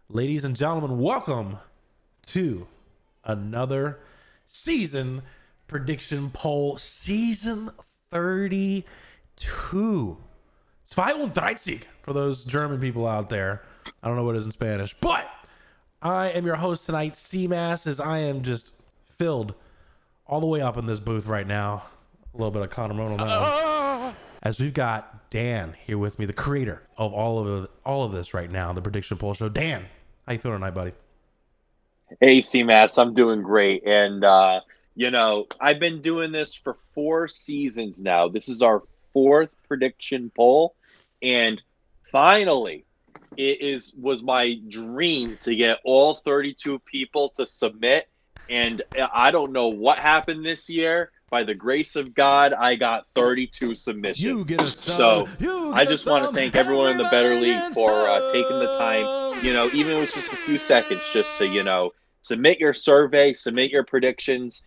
Ladies and gentlemen, welcome to another season prediction poll, season 32. It's 32 for those German people out there. I don't know what it is in Spanish, but I am your host tonight, CMass, as I am just filled all the way up in this booth right now. A little bit of Connor Moan on that one. As we've got Dan here with me, the creator of all of this right now, the prediction poll show. Dan, how you feeling tonight, buddy? Hey, CMass, I'm doing great. And, I've been doing this for 4 seasons now. This is our 4th prediction poll. And finally, was my dream to get all 32 people to submit. And I don't know what happened this year. By the grace of God, I got 32 submissions. You get a sub. I just want to thank everyone in the Better League for taking the time, even if it was just a few seconds just to, submit your survey, submit your predictions,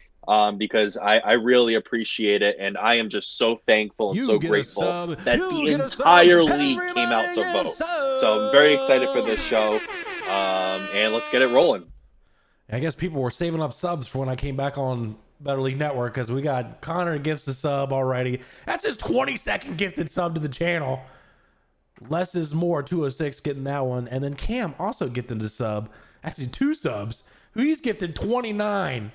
because I really appreciate it. And I am just so thankful and so grateful that the entire league came out to vote. So I'm very excited for this show. And let's get it rolling. I guess people were saving up subs for when I came back on Better League Network, because we got Connor gifts a sub already. That's his 22nd gifted sub to the channel. Less is more, 206 getting that one. And then Cam also gifted a sub, actually 2 subs. He's gifted 29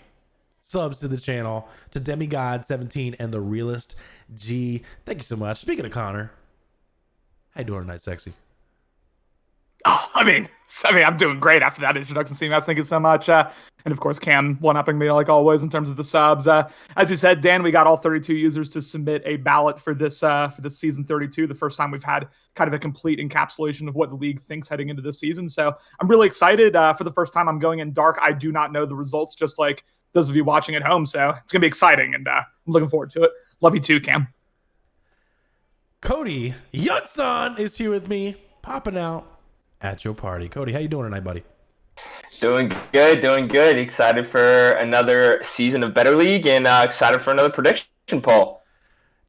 subs to the channel, to Demigod17 and the Realist G. Thank you so much. Speaking of Connor, how you doing tonight, sexy? Oh, I mean, I'm doing great after that introduction, CMass. Thank you so much. And of course, Cam one-upping me like always in terms of the subs. As you said, Dan, we got all 32 users to submit a ballot for this season 32. The first time we've had kind of a complete encapsulation of what the league thinks heading into this season. So I'm really excited. For the first time, I'm going in dark. I do not know the results, just like those of you watching at home. So it's gonna be exciting, and I'm looking forward to it. Love you too, Cam. Cody Yunson is here with me, popping out at your party. Cody, how you doing tonight, buddy? Doing good. Excited for another season of Better League, and excited for another prediction poll.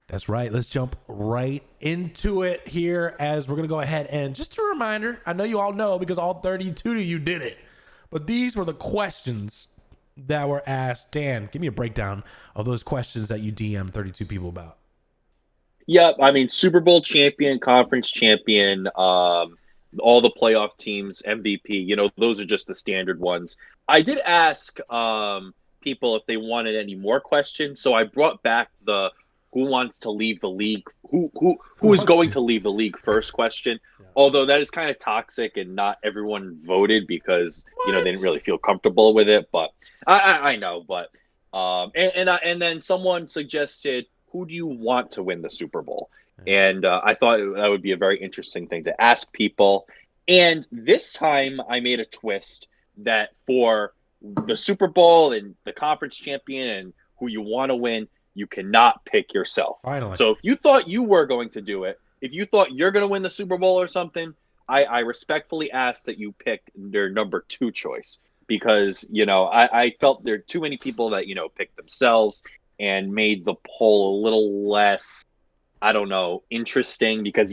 That's right. Let's jump right into it here, as we're going to go ahead and just a reminder, I know you all know because all 32 of you did it, but these were the questions that were asked. Dan, give me a breakdown of those questions that you DM 32 people about. Yeah, I mean, Super Bowl champion, conference champion, all the playoff teams, MVP, those are just the standard ones. I did ask people if they wanted any more questions, so I brought back the who wants to leave the league, who is going to leave the league first question. Yeah. Although that is kind of toxic and not everyone voted because they didn't really feel comfortable with it. But I know. But and then someone suggested, who do you want to win the Super Bowl? And I thought that would be a very interesting thing to ask people. And this time I made a twist that for the Super Bowl and the conference champion and who you want to win, you cannot pick yourself. Finally. So if you thought you were going to do it, if you thought you're going to win the Super Bowl or something, I respectfully ask that you pick their number 2 choice. Because, I felt there are too many people that, picked themselves and made the poll a little less, I don't know, interesting, because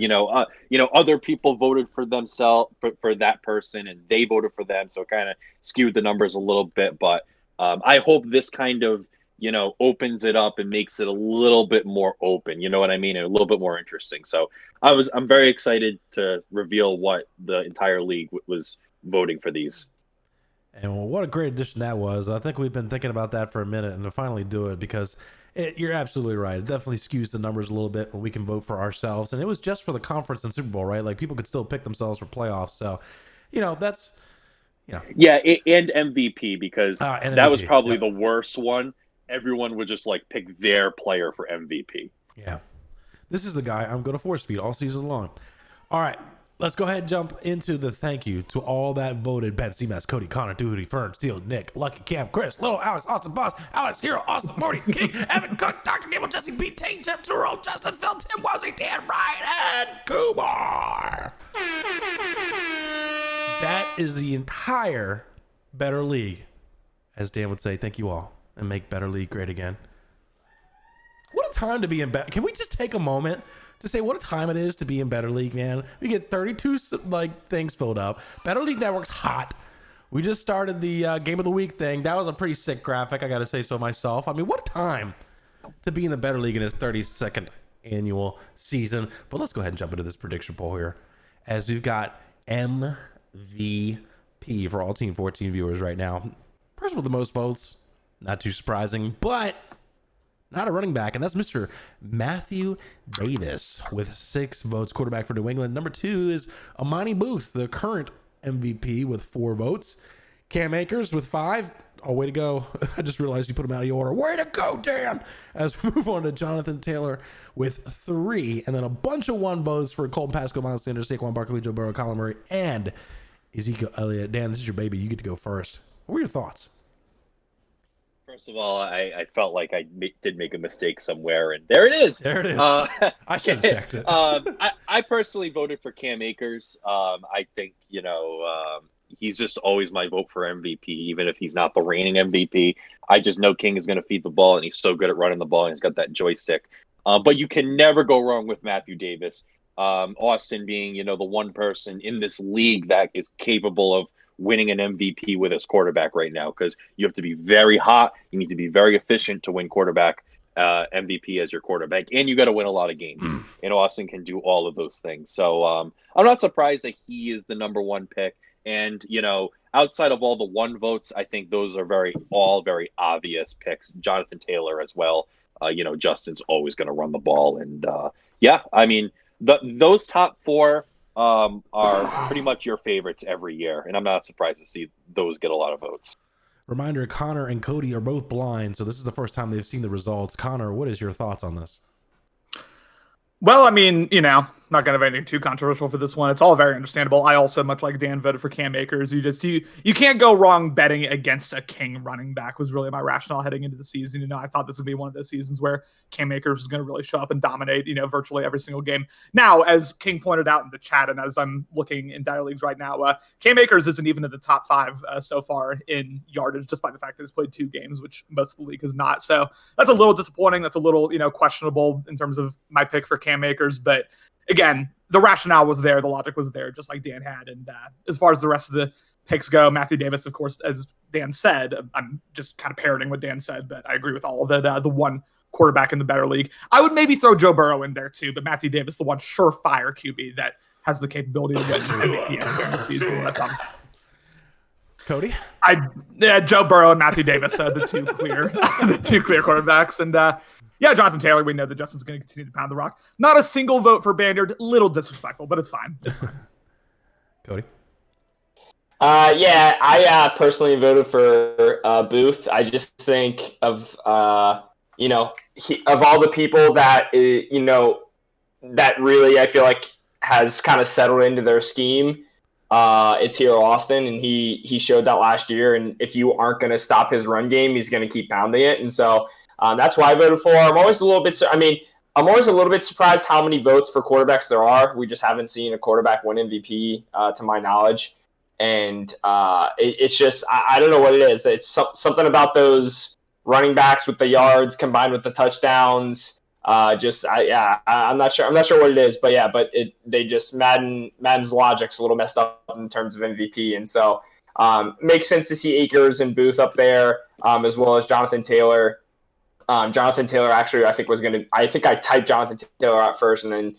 other people voted for themselves for that person and they voted for them, so it kind of skewed the numbers a little bit. But I hope this kind of opens it up and makes it a little bit more open. You know what I mean? And a little bit more interesting. So I'm very excited to reveal what the entire league was voting for these. And what a great addition that was. I think we've been thinking about that for a minute, and to finally do it, because you're absolutely right. It definitely skews the numbers a little bit when we can vote for ourselves. And it was just for the conference and Super Bowl, right? Like, people could still pick themselves for playoffs. So, that's, Yeah, and MVP, because and that MVP, was probably the worst one. Everyone would just pick their player for MVP. Yeah. This is the guy I'm going to force feed all season long. All right. Let's go ahead and jump into the thank you to all that voted. Ben, CMass, Cody, Connor, Doody, Fern, Steele, Nick, Lucky, Cam, Chris, Little, Alex, Austin, Boss, Alex, Hero, Austin, Morty, King, Evan, Cook, Dr. Gable, Jesse, B, Tate, Jeff, Terrell, Justin, Phil, Tim, Wazzy, Dan, Ryan, and Kumar. That is the entire Better League. As Dan would say, thank you all, and make Better League great again. What a time to be in Better. Can we just take a moment to say what a time it is to be in Better League, man? We get 32 things filled up. Better League Network's hot. We just started the Game of the Week thing. That was a pretty sick graphic, I got to say so myself. I mean, what a time to be in the Better League in its 32nd annual season. But let's go ahead and jump into this prediction poll here, as we've got MVP for all Team 14 viewers right now. Person with the most votes, not too surprising, but not a running back, and that's Mr. Matthew Davis with 6 votes, quarterback for New England. Number 2 is Amani Booth, the current MVP, with 4 votes. Cam Akers with 5. Oh, way to go. I just realized you put him out of your order. Way to go, Dan! As we move on to Jonathan Taylor with 3, and then a bunch of 1 votes for Colton Pascal, Miles Sanders, Saquon Barkley, Joe Burrow, Colin Murray, and Ezekiel Elliott. Dan, this is your baby. You get to go first. What were your thoughts? First of all, I felt like I did make a mistake somewhere, and there it is. There it is. I should have checked it. I personally voted for Cam Akers. I think, he's just always my vote for MVP, even if he's not the reigning MVP. I just know King is going to feed the ball, and he's so good at running the ball, and he's got that joystick. But you can never go wrong with Matthew Davis. Austin being, the one person in this league that is capable of winning an MVP with his quarterback right now, because you have to be very hot. You need to be very efficient to win quarterback MVP as your quarterback, and you got to win a lot of games. And Austin can do all of those things. So I'm not surprised that he is the number 1 pick. And, outside of all the 1 votes, I think those are all very obvious picks. Jonathan Taylor as well. Justin's always going to run the ball. And those top 4 are pretty much your favorites every year, and I'm not surprised to see those get a lot of votes. Reminder, Connor and Cody are both blind, so this is the first time they've seen the results. Connor, what is your thoughts on this? Well, I mean, not going to have anything too controversial for this one. It's all very understandable. I also, much like Dan, voted for Cam Akers. You can't go wrong betting against a King running back was really my rationale heading into the season. I thought this would be one of those seasons where Cam Akers was going to really show up and dominate, virtually every single game. Now, as King pointed out in the chat, and as I'm looking in Dire Leagues right now, Cam Akers isn't even in the top 5 so far in yardage, just by the fact that he's played 2 games, which most of the league has not. So that's a little disappointing. That's a little, questionable in terms of my pick for Cam Akers. But again, the rationale was there. The logic was there, just like Dan had. And as far as the rest of the picks go, Matthew Davis, of course, as Dan said, I'm just kind of parroting what Dan said, but I agree with all of it. The 1 quarterback in the Better League. I would maybe throw Joe Burrow in there too, but Matthew Davis, the one surefire QB that has the capability to win MVP. Cody? Joe Burrow and Matthew Davis are the 2 clear quarterbacks. And Jonathan Taylor, we know that Justin's going to continue to pound the rock. Not a single vote for Banyard. Little disrespectful, but it's fine. It's fine. Cody? I personally voted for Booth. I just think of of all the people that that really I feel like has kind of settled into their scheme. It's Hero Austin, and he showed that last year. And if you aren't going to stop his run game, he's going to keep pounding it. And so that's why I voted for. I'm always a little bit surprised how many votes for quarterbacks there are. We just haven't seen a quarterback win MVP to my knowledge. And it's just, I don't know what it is. It's something about those running backs with the yards combined with the touchdowns. I'm not sure what it is, but Madden's logic's a little messed up in terms of MVP. And so makes sense to see Akers and Booth up there, as well as Jonathan Taylor. Jonathan Taylor actually, I think I typed Jonathan Taylor out first and then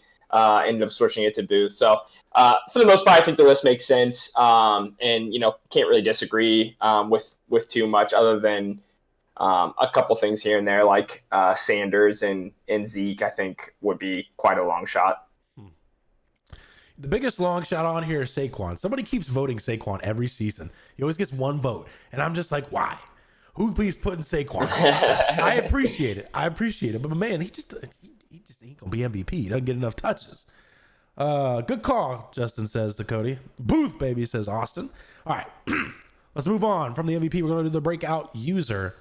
ended up switching it to Booth. So for the most part, I think the list makes sense. And can't really disagree with too much other than a couple things here and there, like Sanders and Zeke, I think would be quite a long shot. The biggest long shot on here is Saquon. Somebody keeps voting Saquon every season. He always gets 1 vote. And I'm just like, why? Who keeps putting Saquon? I appreciate it. But man, he just ain't going to be MVP. He doesn't get enough touches. Good call, Justin says to Cody. Booth, baby, says Austin. All right. Let's move on from the MVP. We're going to do the breakout user.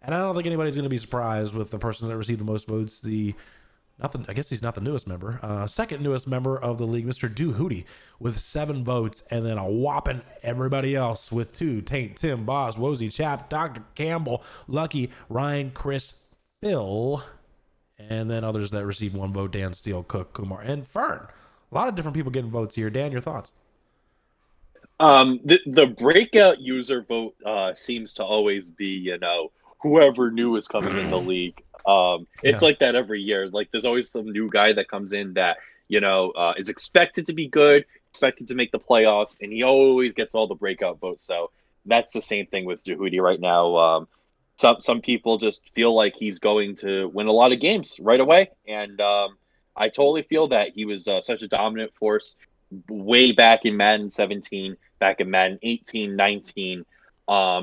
And I don't think anybody's going to be surprised with the person that received the most votes. The I guess he's not the newest member. Second newest member of the league, Mr. Do Hootie, with 7 votes, and then a whopping everybody else with 2: Taint, Tim, Boss, Wozy, Chap, Dr. Campbell, Lucky, Ryan, Chris, Phil, and then others that received 1 vote: Dan, Steele, Cook, Kumar, and Fern. A lot of different people getting votes here. Dan, your thoughts? The breakout user vote seems to always be, whoever new is coming in the league. It's like that every year. Like there's always some new guy that comes in that, is expected to be good, expected to make the playoffs, and he always gets all the breakout votes. So that's the same thing with Jehudi right now. Some people just feel like he's going to win a lot of games right away. And I totally feel that he was such a dominant force way back in Madden 17, back in Madden 18, 19.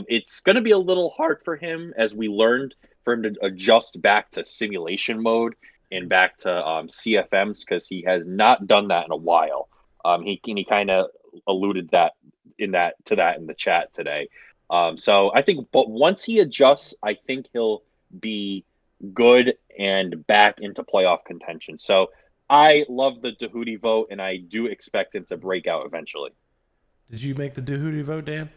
It's going to be a little hard for him, as we learned, for him to adjust back to simulation mode and back to CFMs, because he has not done that in a while. He kind of alluded to that in the chat today. So I think, but once he adjusts, I think he'll be good and back into playoff contention. So I love the Jehudi vote, and I do expect him to break out eventually. Did you make the Jehudi vote, Dan?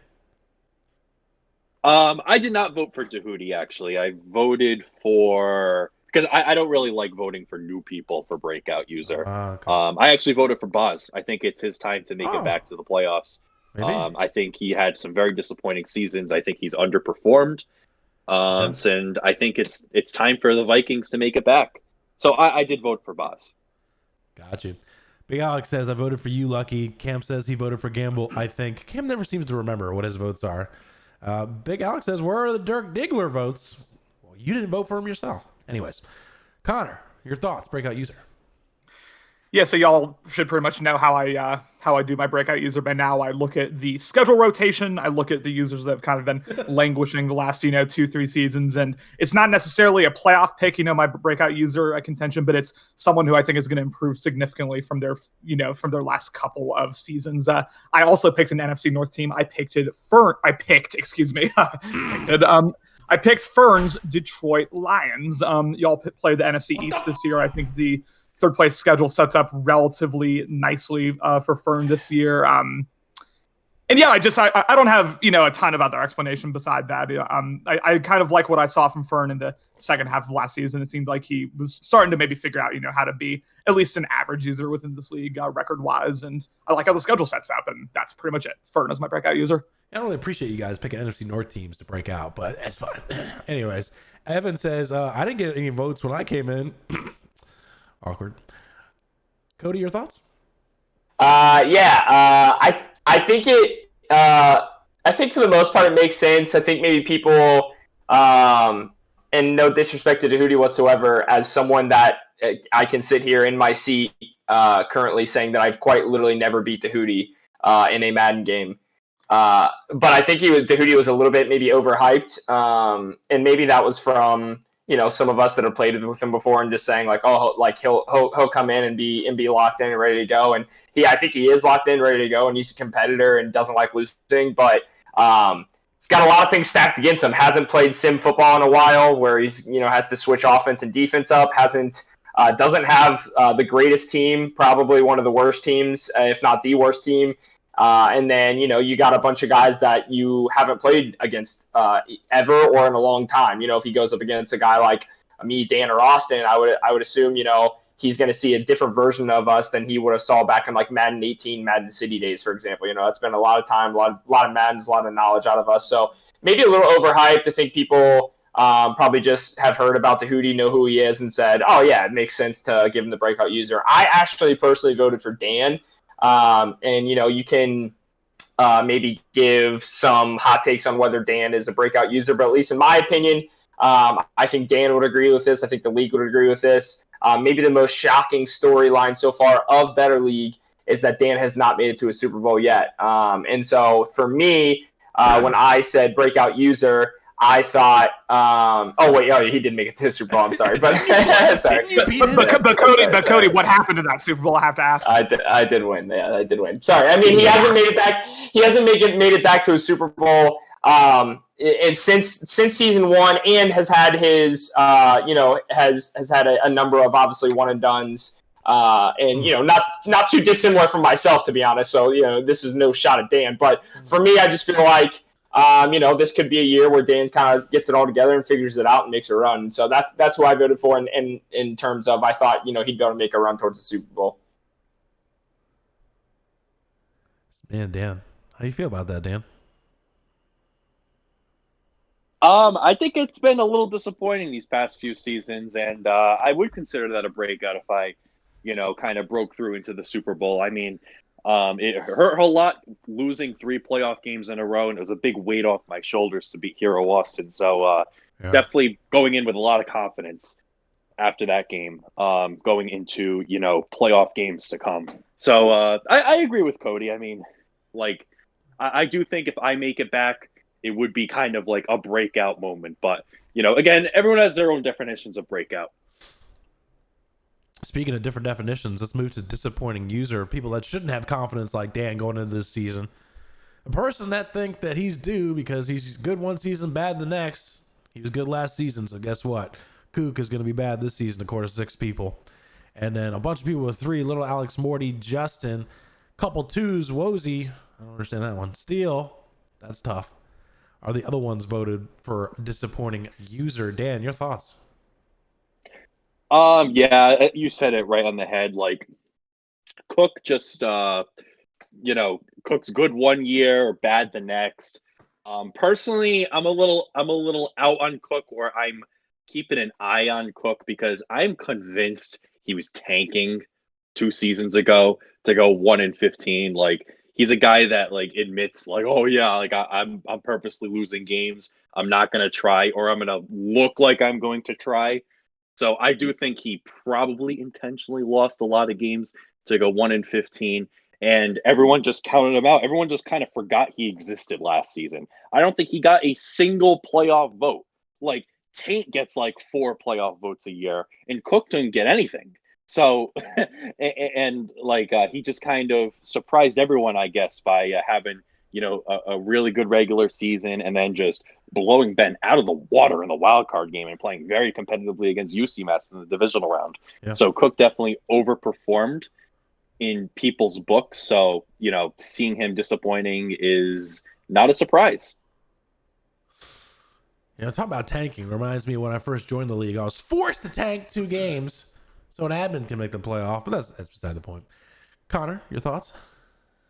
I did not vote for Jehudi, actually. I voted for, because I don't really like voting for new people for breakout user. Okay. I actually voted for Boz. I think it's his time to make it back to the playoffs. Maybe. I think he had some very disappointing seasons. I think he's underperformed. And I think it's time for the Vikings to make it back. So I did vote for Boz. Got you. Big Alex says, I voted for you, Lucky. Cam says he voted for Gamble, I think. Cam never seems to remember what his votes are. Big Alex says, where are the Dirk Diggler votes? Well, you didn't vote for him yourself. Anyways, Connor, your thoughts, breakout user. Yeah, so y'all should pretty much know how I do my breakout user by now. I look at the schedule rotation. I look at the users that have kind of been languishing the last, 2-3 seasons. And it's not necessarily a playoff pick, my breakout user contention, but it's someone who I think is going to improve significantly from their last couple of seasons. I also picked an NFC North team. I picked Fern's Detroit Lions. Y'all play the NFC East this year. I think the third place schedule sets up relatively nicely for Fern this year. And yeah, I don't have, a ton of other explanation beside that. I kind of like what I saw from Fern in the second half of last season. It seemed like he was starting to maybe figure out, how to be at least an average user within this league record wise. And I like how the schedule sets up, and that's pretty much it. Fern is my breakout user. I don't really appreciate you guys picking NFC North teams to break out, but that's fine. Anyways, Evan says, I didn't get any votes when I came in. Awkward. Cody, your thoughts? I think I think for the most part it makes sense. I think maybe people, and no disrespect to Jehudi whatsoever, as someone that I can sit here in my seat currently saying that I've quite literally never beat Jehudi in a Madden game. But I think Jehudi was a little bit maybe overhyped, and maybe that was from some of us that have played with him before and just saying like, oh, like he'll come in and be locked in and ready to go. And I think he is locked in, ready to go, and he's a competitor and doesn't like losing. But he's got a lot of things stacked against him. Hasn't played sim football in a while, where he's has to switch offense and defense up. Doesn't have the greatest team, probably one of the worst teams, if not the worst team. And then, you got a bunch of guys that you haven't played against ever or in a long time. If he goes up against a guy like me, Dan, or Austin, I would assume, he's going to see a different version of us than he would have saw back in like Madden 18, Madden City days, for example. It's been a lot of time, a lot of Maddens, a lot of knowledge out of us. So maybe a little overhyped. I think people probably just have heard about Jehudi, know who he is, and said, oh yeah, it makes sense to give him the breakout user. I actually personally voted for Dan. And you can maybe give some hot takes on whether Dan is a breakout user, but at least in my opinion, I think Dan would agree with this. I think the league would agree with this. Maybe the most shocking storyline so far of Better League is that Dan has not made it to a Super Bowl yet. And so for me, when I said breakout user, I thought, he did make it to the Super Bowl. I'm sorry, but sorry. But Cody, what happened to that Super Bowl? I have to ask. I did win. Yeah, I did win. Sorry. I mean, he hasn't made it back. He hasn't made it back to a Super Bowl. and since season one, and has had his has had a number of obviously one and dones, and not too dissimilar from myself, to be honest. So this is no shot at Dan, but for me, I just feel like this could be a year where Dan kind of gets it all together and figures it out and makes a run. So that's who I voted for, and in terms of I thought he'd be able to make a run towards the Super Bowl. Man, Dan, how do you feel about that, Dan? I think it's been a little disappointing these past few seasons, and I would consider that a breakout if I, kind of broke through into the Super Bowl. I mean, it hurt a lot losing 3 playoff games in a row, and it was a big weight off my shoulders to beat Hero Austin. So definitely going in with a lot of confidence after that game, going into, playoff games to come. So I agree with Cody. I mean, I do think if I make it back, it would be kind of like a breakout moment. But, again, everyone has their own definitions of breakout. Speaking of different definitions, let's move to disappointing user. People that shouldn't have confidence like Dan going into this season. A person that think that he's due because he's good one season, bad the next. He was good last season, so guess what? Kook is going to be bad this season, according to 6 people. And then a bunch of people with 3, Little Alex Morty, Justin, couple 2s, Wozy, I don't understand that one. Steele, that's tough. Are the other ones voted for disappointing user. Dan, your thoughts? Yeah, you said it right on the head. Cook just, Cook's good one year, bad the next. Personally, I'm a little out on Cook, or I'm keeping an eye on Cook because I'm convinced he was tanking 2 seasons ago to go 1-15. He's a guy that admits oh yeah, I'm purposely losing games. I'm not going to try, or I'm going to look like I'm going to try. So I do think he probably intentionally lost a lot of games to go 1-15, and everyone just counted him out. Everyone just kind of forgot he existed last season. I don't think he got a single playoff vote. Taint gets 4 playoff votes a year, and Cook didn't get anything. So, he just kind of surprised everyone, I guess, by having, a really good regular season and then just blowing Ben out of the water in the wild card game and playing very competitively against UCMS in the divisional round. Yeah. So Cook definitely overperformed in people's books. So, seeing him disappointing is not a surprise. Talk about tanking reminds me of when I first joined the league. I was forced to tank 2 games so an admin can make the playoff, but that's beside the point. Connor, your thoughts?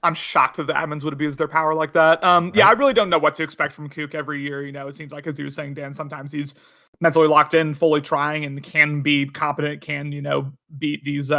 I'm shocked that the admins would abuse their power like that. Yeah, I really don't know what to expect from Kook every year. It seems like, as you were saying, Dan, sometimes he's mentally locked in, fully trying, and can be competent, can, beat these,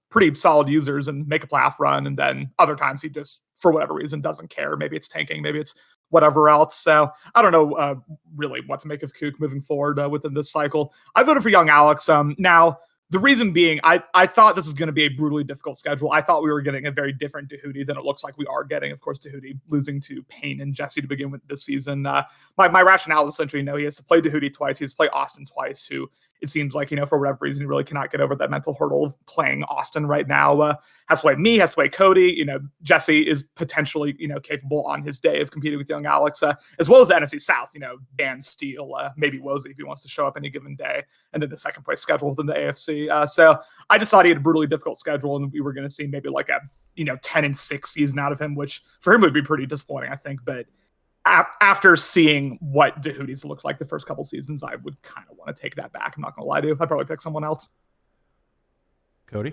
pretty solid users and make a playoff run. And then other times he just, for whatever reason, doesn't care. Maybe it's tanking, maybe it's whatever else. So I don't know really what to make of Kook moving forward within this cycle. I voted for young Alex. Now, the reason being, I thought this was going to be a brutally difficult schedule. I thought we were getting a very different Tahuti than it looks like we are getting. Of course, Tahuti losing to Payne and Jesse to begin with this season. My rationale is essentially, he has to play Tahuti twice. He has to play Austin twice, who it seems like, for whatever reason, he really cannot get over that mental hurdle of playing Austin right now. Has to play me, has to play Cody. Jesse is potentially, capable on his day of competing with young Alex, as well as the NFC South. Dan, Steele, maybe Wozy if he wants to show up any given day, and then the second place schedule within the AFC. So I just thought he had a brutally difficult schedule, and we were going to see maybe a 10-6 season out of him, which for him would be pretty disappointing, I think. But after seeing what Tahuti's looked like the first couple seasons, I would kind of want to take that back. I'm not going to lie to you. I'd probably pick someone else. Cody?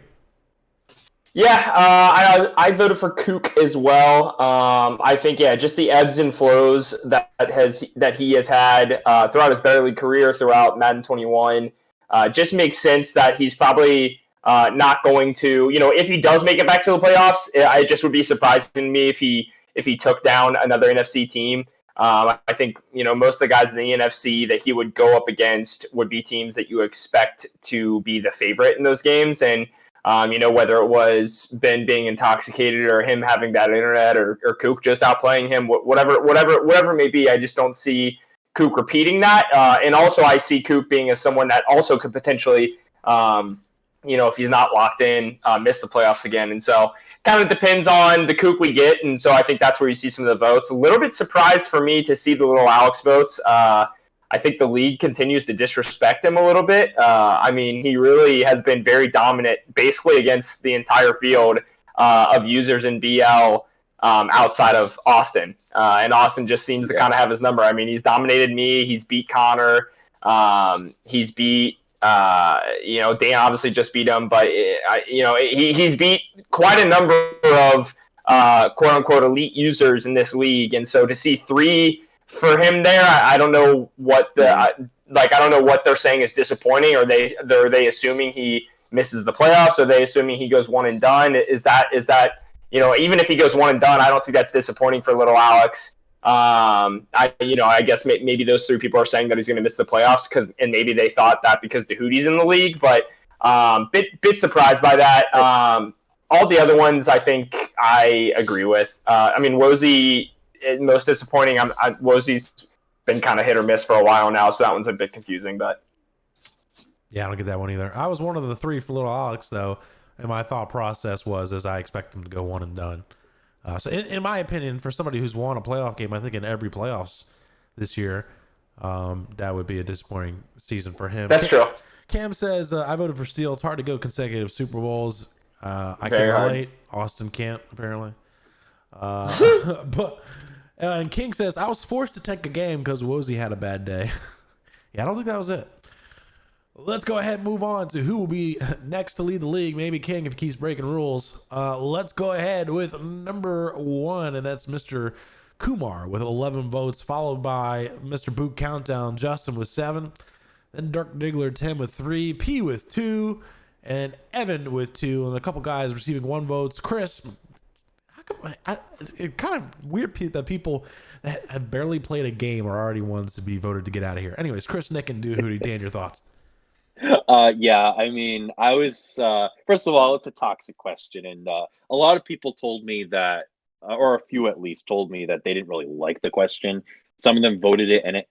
Yeah, I voted for Kook as well. I think, just the ebbs and flows that he has had throughout his Better League career, throughout Madden 21, just makes sense that he's probably not going to, if he does make it back to the playoffs, it just would be surprising to me if he took down another NFC team. I think, most of the guys in the NFC that he would go up against would be teams that you expect to be the favorite in those games. And, whether it was Ben being intoxicated or him having bad internet or Kook just outplaying him, whatever it may be, I just don't see Kook repeating that. And also I see Kook being as someone that also could potentially, if he's not locked in, miss the playoffs again. And so kind of depends on the kook we get. And so I think that's where you see some of the votes. A little bit surprised for me to see the little Alex votes. I think the league continues to disrespect him a little bit. He really has been very dominant basically against the entire field of users in BL outside of Austin. And Austin just seems to kind of have his number. I mean, he's dominated me. He's beat Connor. He's beat, Dan obviously just beat him, but, he's beat quite a number of quote unquote elite users in this league. And so to see 3 for him there, I don't know what I don't know what they're saying is disappointing. Are they assuming he misses the playoffs? Are they assuming he goes one and done? Is that even if he goes one and done, I don't think that's disappointing for little Alex. I guess maybe those 3 people are saying that he's going to miss the playoffs and maybe they thought that because Dahuti's in the league, but bit surprised by that. All the other ones I think I agree with. Wozy, most disappointing. Wozy's been kind of hit or miss for a while now, so that one's a bit confusing. But yeah, I don't get that one either. I was one of the 3 for little Alex though, and my thought process was as I expect him to go one and done. So in my opinion, for somebody who's won a playoff game, I think in every playoffs this year, that would be a disappointing season for him. That's true. Cam says, I voted for Steele. It's hard to go consecutive Super Bowls. I can relate. Austin can't, apparently. And King says, I was forced to take a game because Wozy had a bad day. Yeah, I don't think that was it. Let's go ahead and move on to who will be next to lead the league. Maybe King if he keeps breaking rules. Let's go ahead with number 1, and that's Mr. Kumar with 11 votes, followed by Mr. Boot Countdown, Justin with 7, then Dirk Diggler, Tim with 3, P with 2, and Evan with 2, and a couple guys receiving 1 votes. Chris, it's kind of weird that people that have barely played a game are already ones to be voted to get out of here. Anyways, Chris, Nick, and Dahootie. Dan, your thoughts? I was first of all, it's a toxic question, and a lot of people told me that, or a few at least, told me that they didn't really like the question. Some of them voted it in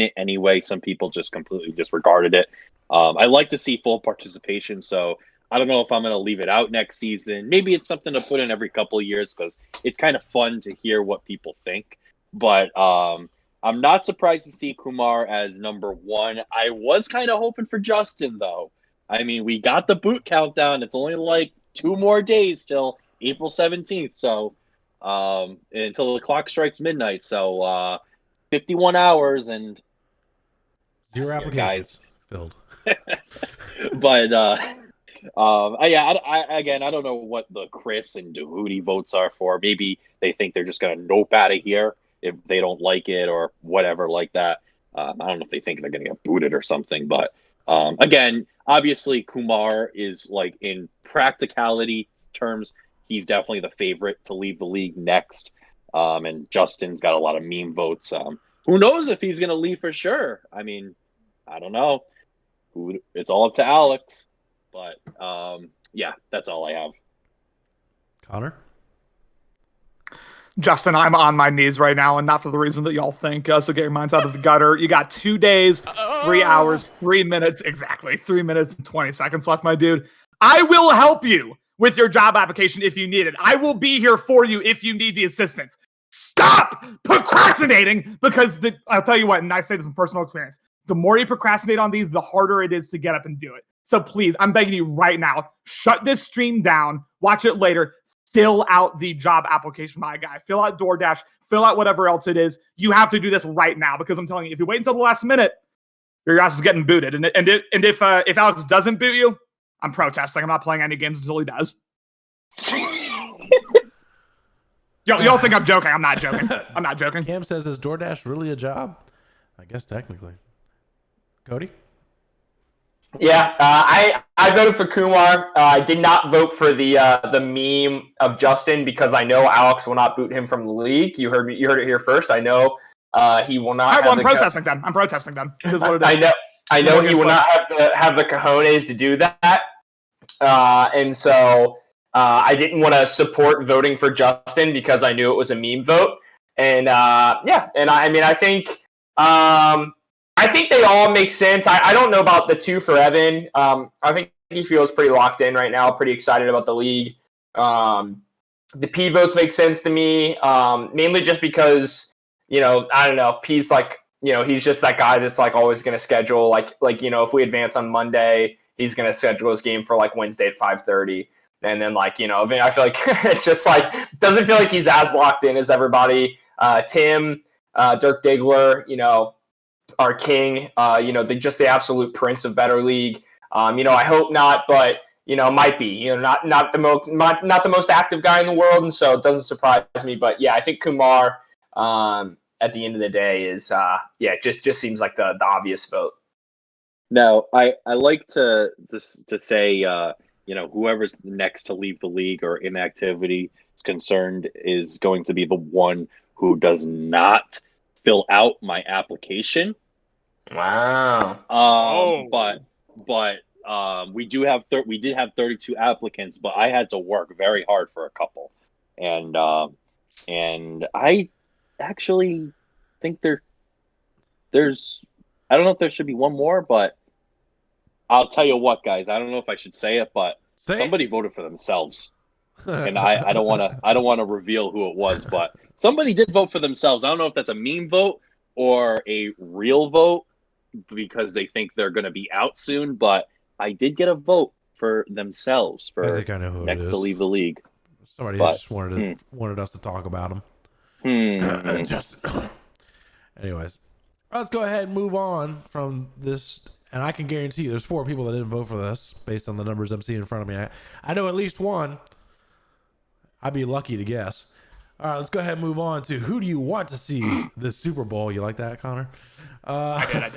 it anyway. Some people just completely disregarded it. I like to see full participation, so I don't know if I'm going to leave it out next season. Maybe it's something to put in every couple of years because it's kind of fun to hear what people think. But I'm not surprised to see Kumar as number 1. I was kind of hoping for Justin, though. I mean, we got the boot countdown. It's only like 2 more days till April 17th. So until the clock strikes midnight. So 51 hours and 0 applications filled. But I don't know what the Chris and Dahootie votes are for. Maybe they think they're just going to nope out of here if they don't like it or whatever like that. I don't know if they think they're going to get booted or something. But again, obviously Kumar is like in practicality terms, he's definitely the favorite to leave the league next. And Justin's got a lot of meme votes. Who knows if he's going to leave for sure? I mean, I don't know. It's all up to Alex. But that's all I have. Connor? Justin, I'm on my knees right now, and not for the reason that y'all think. So get your minds out of the gutter. You got 2 days, 3 hours, 3 minutes, exactly 3 minutes and 20 seconds left, my dude. I will help you with your job application if you need it. I will be here for you if you need the assistance. Stop procrastinating, because I'll tell you what, and I say this from personal experience, the more you procrastinate on these, the harder it is to get up and do it. So please, I'm begging you right now, shut this stream down, watch it later, fill out the job application, my guy. Fill out DoorDash, fill out whatever else it is. You have to do this right now, because I'm telling you, if you wait until the last minute, your ass is getting booted. And if Alex doesn't boot you, I'm protesting. I'm not playing any games until he does. Y'all think I'm joking. I'm not joking. I'm not joking. Cam says, is DoorDash really a job? I guess technically. Cody? Yeah, I voted for Kumar. I did not vote for the meme of Justin because I know Alex will not boot him from the league. You heard it here first. I know he will not. All right, well, I'm protesting them. It is what it is. I know he will not have the cojones to do that. And so I didn't want to support voting for Justin because I knew it was a meme vote. And I think they all make sense. I don't know about the 2 for Evan. I think he feels pretty locked in right now, pretty excited about the league. The P votes make sense to me, mainly just because, I don't know, P's like, he's just that guy that's like always going to schedule like, if we advance on Monday, he's going to schedule his game for like Wednesday at 5:30. And then like, I feel like it just like doesn't feel like he's as locked in as everybody. Tim, Dirk Diggler, our king, just the absolute prince of Better League. I hope not, but might be, not the most active guy in the world, and so it doesn't surprise me. But yeah, I think Kumar, at the end of the day, is just seems like the obvious vote. Now, I like to say, whoever's next to leave the league or inactivity is concerned is going to be the one who does not fill out my application. Wow. But we did have 32 applicants, but I had to work very hard for a couple, and I actually think there's I don't know if there should be one more, but I'll tell you what, guys. I don't know if I should say it, but somebody voted for themselves, and I don't want to reveal who it was, but somebody did vote for themselves. I don't know if that's a meme vote or a real vote because they think they're going to be out soon, but I did get a vote for themselves for I think I know who next it is. to leave the league. Somebody just wanted us to talk about him. Anyways, let's go ahead and move on from this. And I can guarantee you there's 4 people that didn't vote for this based on the numbers I'm seeing in front of me. I know at least one. I'd be lucky to guess. All right, let's go ahead and move on to who do you want to see this Super Bowl? You like that, Connor? I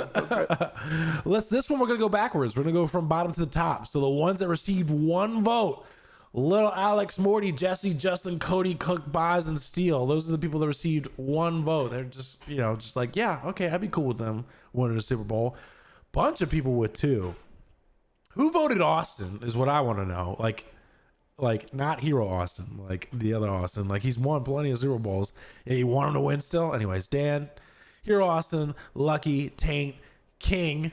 did. This one we're gonna go backwards. We're gonna go from bottom to the top. So the ones that received 1 vote: Little Alex, Morty, Jesse, Justin, Cody, Cook, Boz, and Steele. Those are the people that received 1 vote. They're just just like, yeah, okay, I'd be cool with them winning the Super Bowl. Bunch of people with 2. Who voted Austin is what I want to know. Like not Hero Austin, like the other Austin. Like he's won plenty of Super Bowls. Yeah, you want him to win still? Anyways, Dan, Hero Austin, Lucky, Taint, King.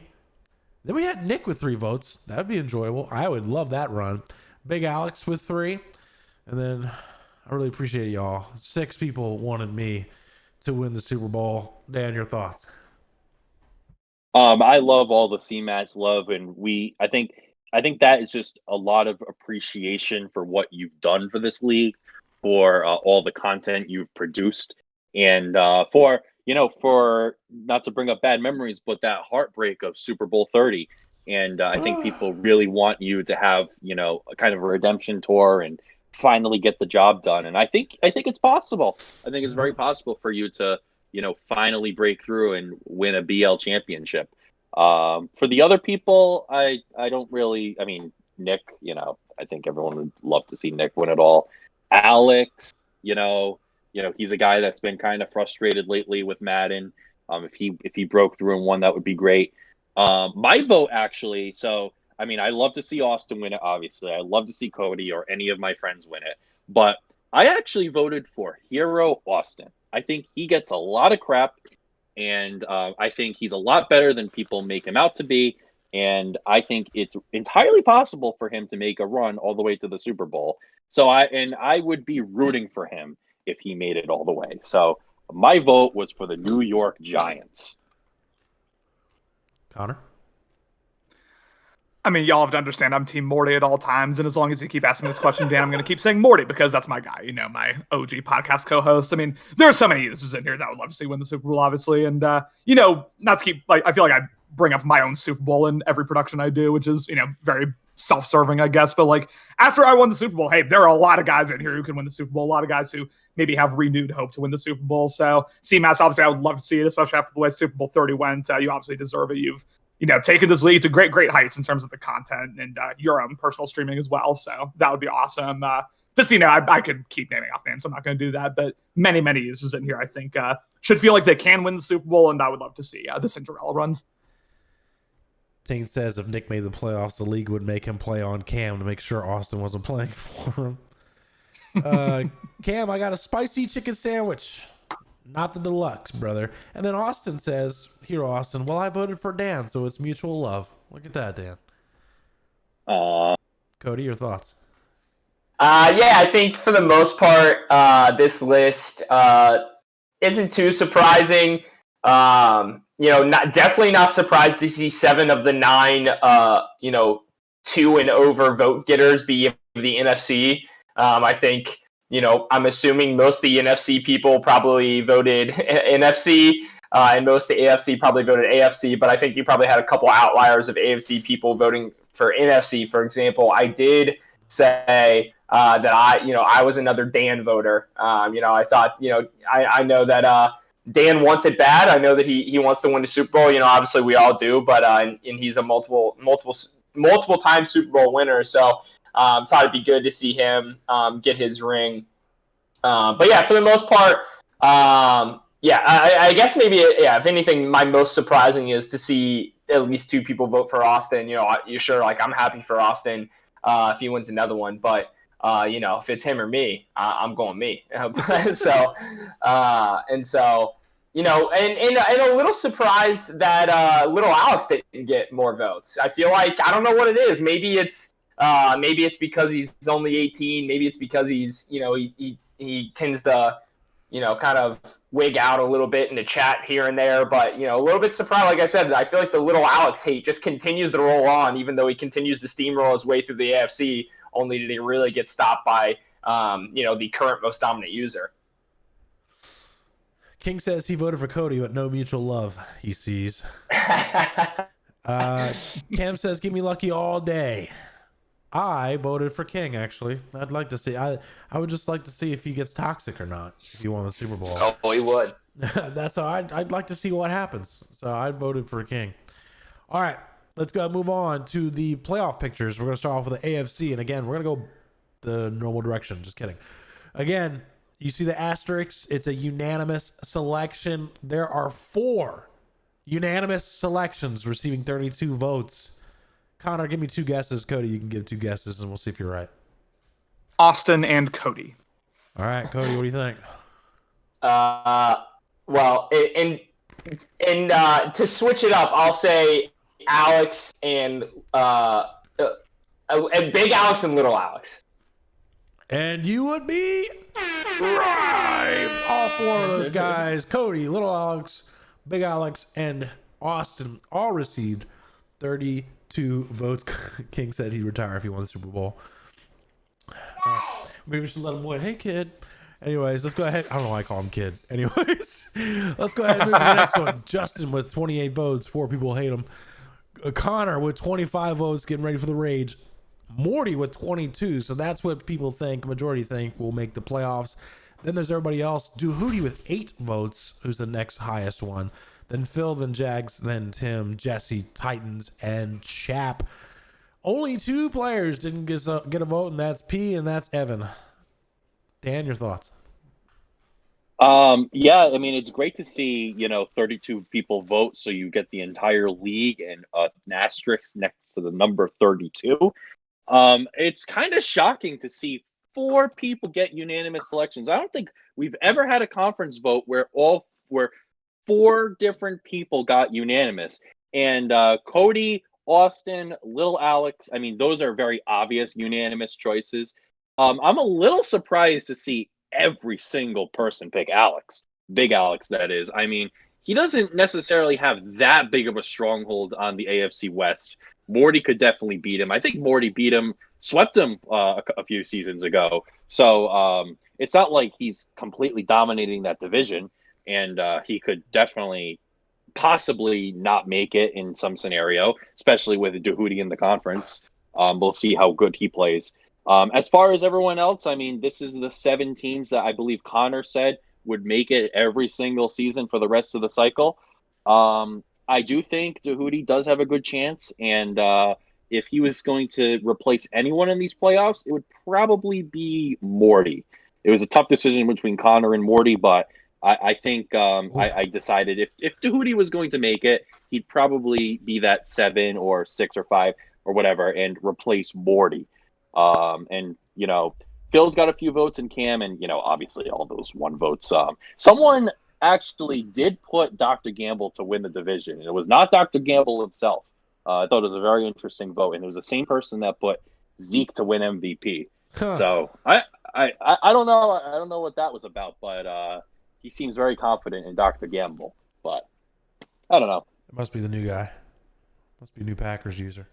Then we had Nick with 3 votes. That would be enjoyable. I would love that run. Big Alex with 3. And then I really appreciate y'all. 6 people wanted me to win the Super Bowl. Dan, your thoughts? I love all the CMAS love, and I think that is just a lot of appreciation for what you've done for this league, for all the content you've produced, and for not to bring up bad memories, but that heartbreak of Super Bowl 30. And I think people really want you to have a kind of a redemption tour and finally get the job done. And I think it's possible. I think it's very possible for you to finally break through and win a BL championship. For the other people, I don't really. I mean, Nick. I think everyone would love to see Nick win it all. Alex, he's a guy that's been kind of frustrated lately with Madden. If he broke through and won, that would be great. My vote actually. So I mean, I love to see Austin win it. Obviously, I love to see Cody or any of my friends win it. But I actually voted for Hero Austin. I think he gets a lot of crap, and I think he's a lot better than people make him out to be. And I think it's entirely possible for him to make a run all the way to the Super Bowl. So I would be rooting for him if he made it all the way. So my vote was for the New York Giants. Connor? I mean, y'all have to understand I'm Team Morty at all times, and as long as you keep asking this question, Dan, I'm going to keep saying Morty because that's my guy, my OG podcast co-host. I mean, there are so many users in here that I would love to see win the Super Bowl, obviously, and not to keep I feel like I bring up my own Super Bowl in every production I do, which is very self-serving, I guess. But after I won the Super Bowl, hey, there are a lot of guys in here who can win the Super Bowl, a lot of guys who maybe have renewed hope to win the Super Bowl. So CMAS, obviously, I would love to see it, especially after the way Super Bowl 30 went. You obviously deserve it. You've taken this league to great, great heights in terms of the content and your own personal streaming as well. So that would be awesome. I could keep naming off names. I'm not going to do that. But many, many users in here, I think, should feel like they can win the Super Bowl. And I would love to see the Cinderella runs. Taint says if Nick made the playoffs, the league would make him play on Cam to make sure Austin wasn't playing for him. Cam, I got a spicy chicken sandwich. Not the deluxe, brother. And then Austin says, Hero Austin, well, I voted for Dan, so it's mutual love. Look at that, Dan. Cody, your thoughts? Yeah, I think for the most part, this list isn't too surprising. Definitely not surprised to see 7 of the 9, 2 and over vote getters be the NFC. I think, I'm assuming most of the NFC people probably voted NFC, and most of the AFC probably voted AFC, but I think you probably had a couple outliers of AFC people voting for NFC. For example, I did say that I was another Dan voter. I thought, I know that Dan wants it bad. I know that he wants to win the Super Bowl. Obviously we all do, but and he's a multiple time Super Bowl winner. So thought it'd be good to see him get his ring. But yeah, for the most part, I guess maybe if anything, my most surprising is to see at least 2 people vote for Austin. You're sure, like, I'm happy for Austin if he wins another one, but if it's him or me, I'm going me. So and a little surprised that little Alex didn't get more votes. I feel like, I don't know what it is. Maybe it's because he's only 18. Maybe it's because he's he tends to kind of wig out a little bit in the chat here and there, but a little bit surprised. Like I said, I feel like the little Alex hate just continues to roll on, even though he continues to steamroll his way through the AFC. Only did he really get stopped by the current most dominant user. King says he voted for Cody, but no mutual love he sees. Cam says, give me Lucky all day. I voted for King, actually. I'd like to see. I would just like to see if he gets toxic or not if he won the Super Bowl. Oh, he would. That's how I'd like to see what happens. So I voted for King. All right, let's go move on to the playoff pictures. We're going to start off with the AFC. And again, we're going to go the normal direction. Just kidding. Again, you see the asterisks. It's a unanimous selection. There are 4 unanimous selections receiving 32 votes. Connor, give me 2 guesses. Cody, you can give 2 guesses, and we'll see if you're right. Austin and Cody. All right, Cody, what do you think? Well, and to switch it up, I'll say Alex and Big Alex and Little Alex. And you would be right. All 4 of those guys, Cody, Little Alex, Big Alex, and Austin, all received 32 votes. King said he'd retire if he won the Super Bowl. Maybe we should let him win. Hey, kid. Anyways, let's go ahead. I don't know why I call him kid. Anyways, let's go ahead and move to the next one. Justin with 28 votes. 4 people hate him. Connor with 25 votes, getting ready for the rage. Morty with 22. So that's what people think, majority think, will make the playoffs. Then there's everybody else. Duhuti with 8 votes, who's the next highest one. Then Phil, then Jags, then Tim, Jesse, Titans, and Chap. Only 2 players didn't get a vote, and that's P and that's Evan. Dan, your thoughts? Yeah, I mean, it's great to see, 32 people vote, so you get the entire league and an asterisk next to the number 32. It's kind of shocking to see 4 people get unanimous selections. I don't think we've ever had a conference vote where 4 different people got unanimous. And Cody, Austin, Little Alex, I mean, those are very obvious unanimous choices. I'm a little surprised to see every single person pick Alex. Big Alex, that is. I mean, he doesn't necessarily have that big of a stronghold on the AFC West. Morty could definitely beat him. I think Morty beat him, swept him a few seasons ago. So it's not like he's completely dominating that division. And he could definitely possibly not make it in some scenario, especially with Duhuti in the conference. We'll see how good he plays. As far as everyone else, I mean, this is the 7 teams that I believe Connor said would make it every single season for the rest of the cycle. I do think Duhuti does have a good chance, and if he was going to replace anyone in these playoffs, it would probably be Morty. It was a tough decision between Connor and Morty, but I think I decided if Duhuti was going to make it, he'd probably be that 7 or 6 or 5 or whatever and replace Morty. And Phil's got a few votes in Cam, and obviously all those 1 votes. Someone actually did put Dr. Gamble to win the division, and it was not Dr. Gamble himself. I thought it was a very interesting vote, and it was the same person that put Zeke to win MVP. Huh. So I don't know. I don't know what that was about, but he seems very confident in Dr. Gamble. But I don't know. It must be the new guy. Must be a new Packers user.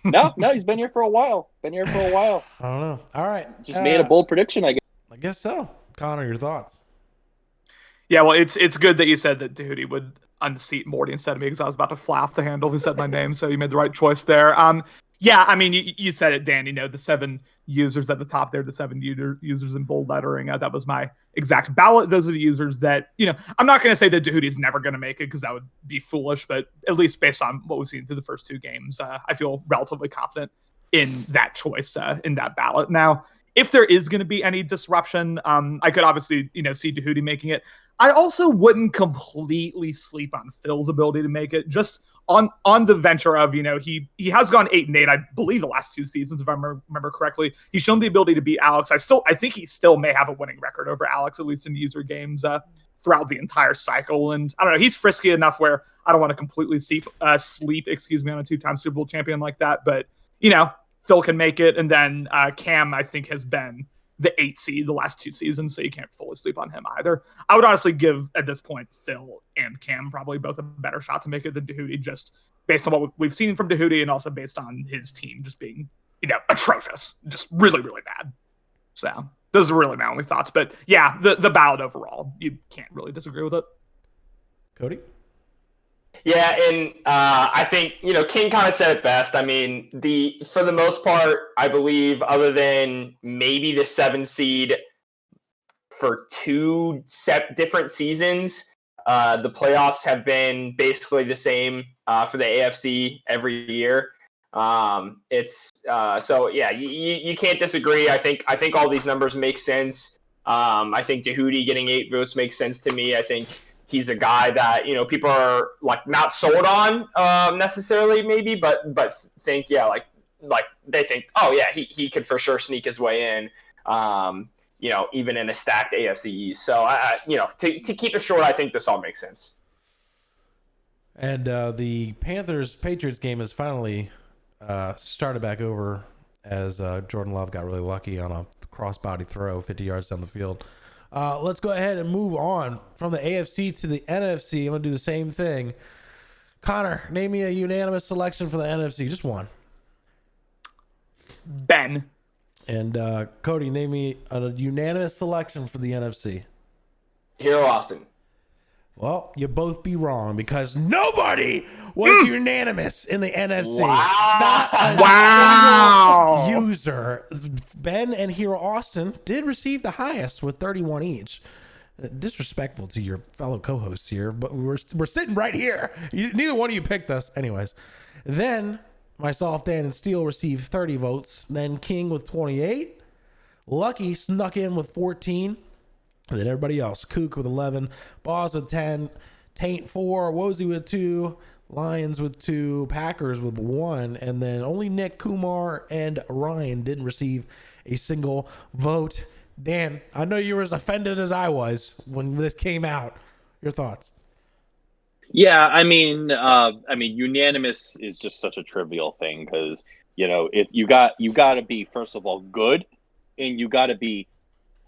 No, he's been here for a while. I don't know. All right. Just made a bold prediction, I guess. I guess so. Connor, your thoughts? Yeah, well, it's good that you said that Duty would unseat Morty instead of me because I was about to fly off the handle if he said my name, so you made the right choice there. Yeah, I mean, you said it, Dan. The 7 users at the top there, the 7 users in bold lettering. That was my exact ballot. Those are the users that, I'm not going to say that Duty's never going to make it because that would be foolish, but at least based on what we've seen through the first 2 games, I feel relatively confident in that choice, in that ballot. Now, if there is going to be any disruption, I could obviously, see Duty making it. I also wouldn't completely sleep on Phil's ability to make it, just on the venture of, he has gone 8-8, I believe, the last 2 seasons, if I remember correctly. He's shown the ability to beat Alex. I think he still may have a winning record over Alex, at least in user games throughout the entire cycle. And I don't know, he's frisky enough where I don't want to completely sleep, on a 2-time Super Bowl champion like that. But, Phil can make it. And then Cam, I think, has been the 8 seed the last 2 seasons, so you can't fully sleep on him either. I would honestly give, at this point, Phil and Cam probably both a better shot to make it than Dahoudi, just based on what we've seen from Dahoudi and also based on his team just being, atrocious, just really, really bad. So those are really my only thoughts. But yeah, the ballot overall, you can't really disagree with it. Cody? Yeah, and I think, King kind of said it best. I mean, for the most part, I believe, other than maybe the 7 seed for 2 different seasons, the playoffs have been basically the same for the AFC every year. So yeah, you can't disagree. I think all these numbers make sense. I think Dahoudi getting 8 votes makes sense to me. I think he's a guy that, people are like not sold on necessarily maybe, but think, yeah, like they think, oh yeah, he could for sure sneak his way in, even in a stacked AFC East. So to keep it short, I think this all makes sense. And the Panthers-Patriots game is finally started back over as Jordan Love got really lucky on a cross-body throw 50 yards down the field. Let's go ahead and move on from the AFC to the NFC. I'm going to do the same thing. Connor, name me a unanimous selection for the NFC. Just one. Ben. And Cody, name me a unanimous selection for the NFC. Hero Austin. Well, you both be wrong because nobody was unanimous in the NFC. Wow. User. Ben and Hero Austin did receive the highest with 31 each. Disrespectful to your fellow co-hosts here, but we're sitting right here. Neither one of you picked us. Anyways. Then myself, Dan, and Steele received 30 votes. Then King with 28. Lucky snuck in with 14. And then everybody else, Kook with 11, Boz with 10, Taint 4, Wozy with 2, Lions with 2, Packers with 1, and then only Nick, Kumar, and Ryan didn't receive a single vote. Dan, I know you were as offended as I was when this came out. Your thoughts? Yeah, I mean, unanimous is just such a trivial thing because if you got to be, first of all, good, and you got to be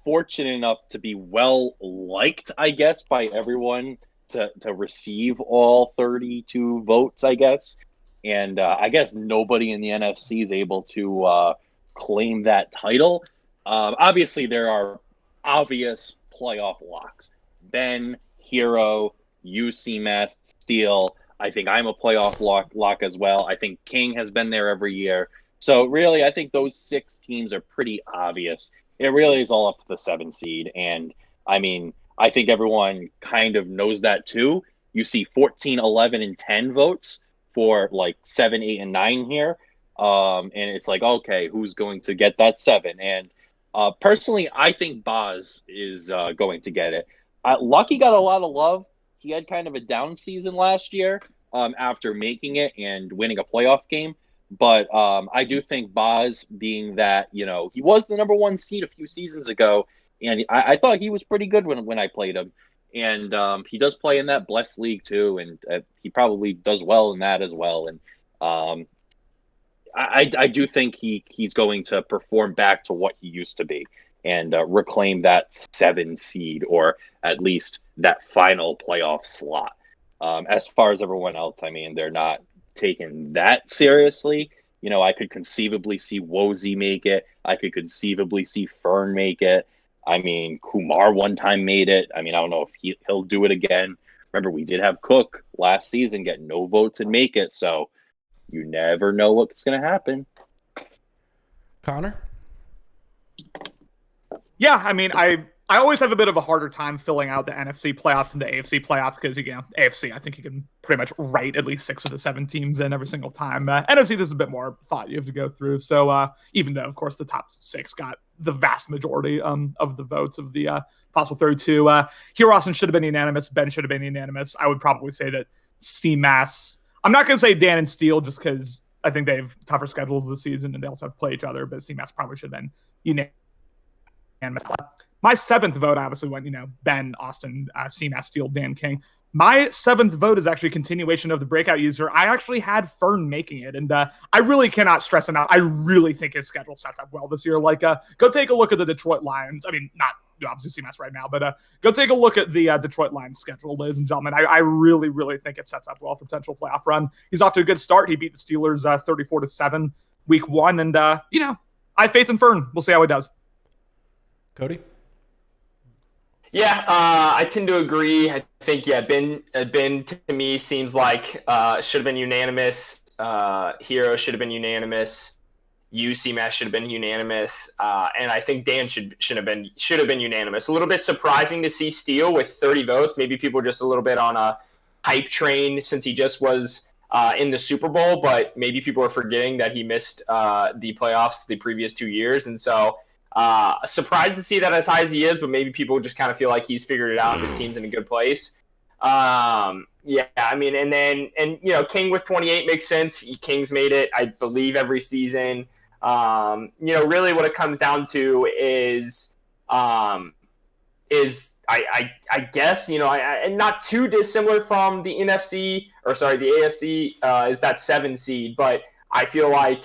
fortunate enough to be well liked, I guess, by everyone to receive all 32 votes, I guess. And I guess nobody in the NFC is able to claim that title. Obviously, there are obvious playoff locks. Ben, Hero, UC Mass, Steel. I think I'm a playoff lock as well. I think King has been there every year. So really, I think those 6 teams are pretty obvious. It really is all up to the 7 seed. And I mean, I think everyone kind of knows that too. You see 14, 11, and 10 votes for like 7, 8, and 9 here. And it's like, okay, who's going to get that 7? And personally, I think Boz is going to get it. Lucky got a lot of love. He had kind of a down season last year after making it and winning a playoff game. But I do think Boz, being that, he was the number 1 seed a few seasons ago, and I thought he was pretty good when I played him. and he does play in that blessed league too, and he probably does well in that as well. And I do think he's going to perform back to what he used to be and reclaim that 7 seed, or at least that final playoff slot. As far as everyone else, I mean, they're not taking that seriously. You know, I could conceivably see Wozy make it. I could conceivably see Fern make it. I mean, Kumar one time made it. I mean, I don't know if he'll do it again. Remember, we did have Cook last season get no votes and make it. So you never know what's going to happen. Connor? Yeah, I mean, I always have a bit of a harder time filling out the NFC playoffs and the AFC playoffs because, AFC, I think you can pretty much write at least 6 of the 7 teams in every single time. NFC, there's a bit more thought you have to go through. So even though, of course, the top 6 got the vast majority of the votes of the possible 32, Hero Austin should have been unanimous. Ben should have been unanimous. I would probably say that CMAS, I'm not going to say Dan and Steele just because I think they have tougher schedules this season and they also have to play each other, but CMAS probably should have been unanimous. My 7th vote obviously went, Ben, Austin, CMAS, Steele, Dan, King. My 7th vote is actually a continuation of the breakout user. I actually had Fern making it, and I really cannot stress enough. I really think his schedule sets up well this year. Like, go take a look at the Detroit Lions. I mean, not obviously CMAS right now, but go take a look at the Detroit Lions schedule, ladies and gentlemen. I really, really think it sets up well for potential playoff run. He's off to a good start. He beat the Steelers 34-7 week 1, and I have faith in Fern. We'll see how he does. Cody? Yeah, I tend to agree. I think, Ben to me seems like should have been unanimous. Hero should have been unanimous. CMAS should have been unanimous. And I think Dan should have been unanimous. A little bit surprising to see Steele with 30 votes. Maybe people are just a little bit on a hype train since he just was in the Super Bowl, but maybe people are forgetting that he missed the playoffs the previous 2 years. And so surprised to see that as high as he is, but maybe people just kind of feel like he's figured it out and his team's in a good place. Yeah, I mean, and King with 28 makes sense. King's made it, I believe, every season. Really what it comes down to is I guess, and not too dissimilar from the NFC, the AFC is that 7 seed, but I feel like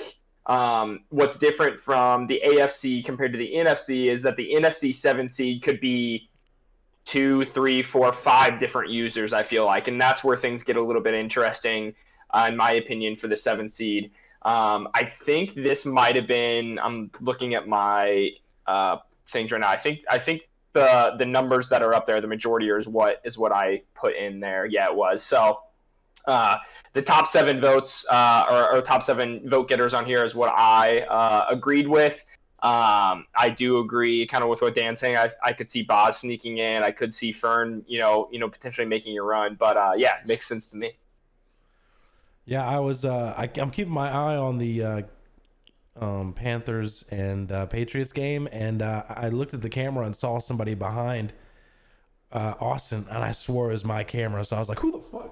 what's different from the AFC compared to the NFC is that the NFC 7 seed could be 2, 3, 4, 5 different users, I feel like. And that's where things get a little bit interesting, in my opinion, for the 7 seed. I think this might have been, I'm looking at my things right now. I think the numbers that are up there, the majority is what I put in there. Yeah, it was. So the top 7 votes or top 7 vote getters on here is what I agreed with. I do agree kind of with what Dan's saying. I could see Boz sneaking in. I could see Fern, potentially making a run. But yeah, it makes sense to me. Yeah, I was. I'm keeping my eye on the Panthers and Patriots game, and I looked at the camera and saw somebody behind Austin, and I swore it was my camera. So I was like, "Who the fuck?"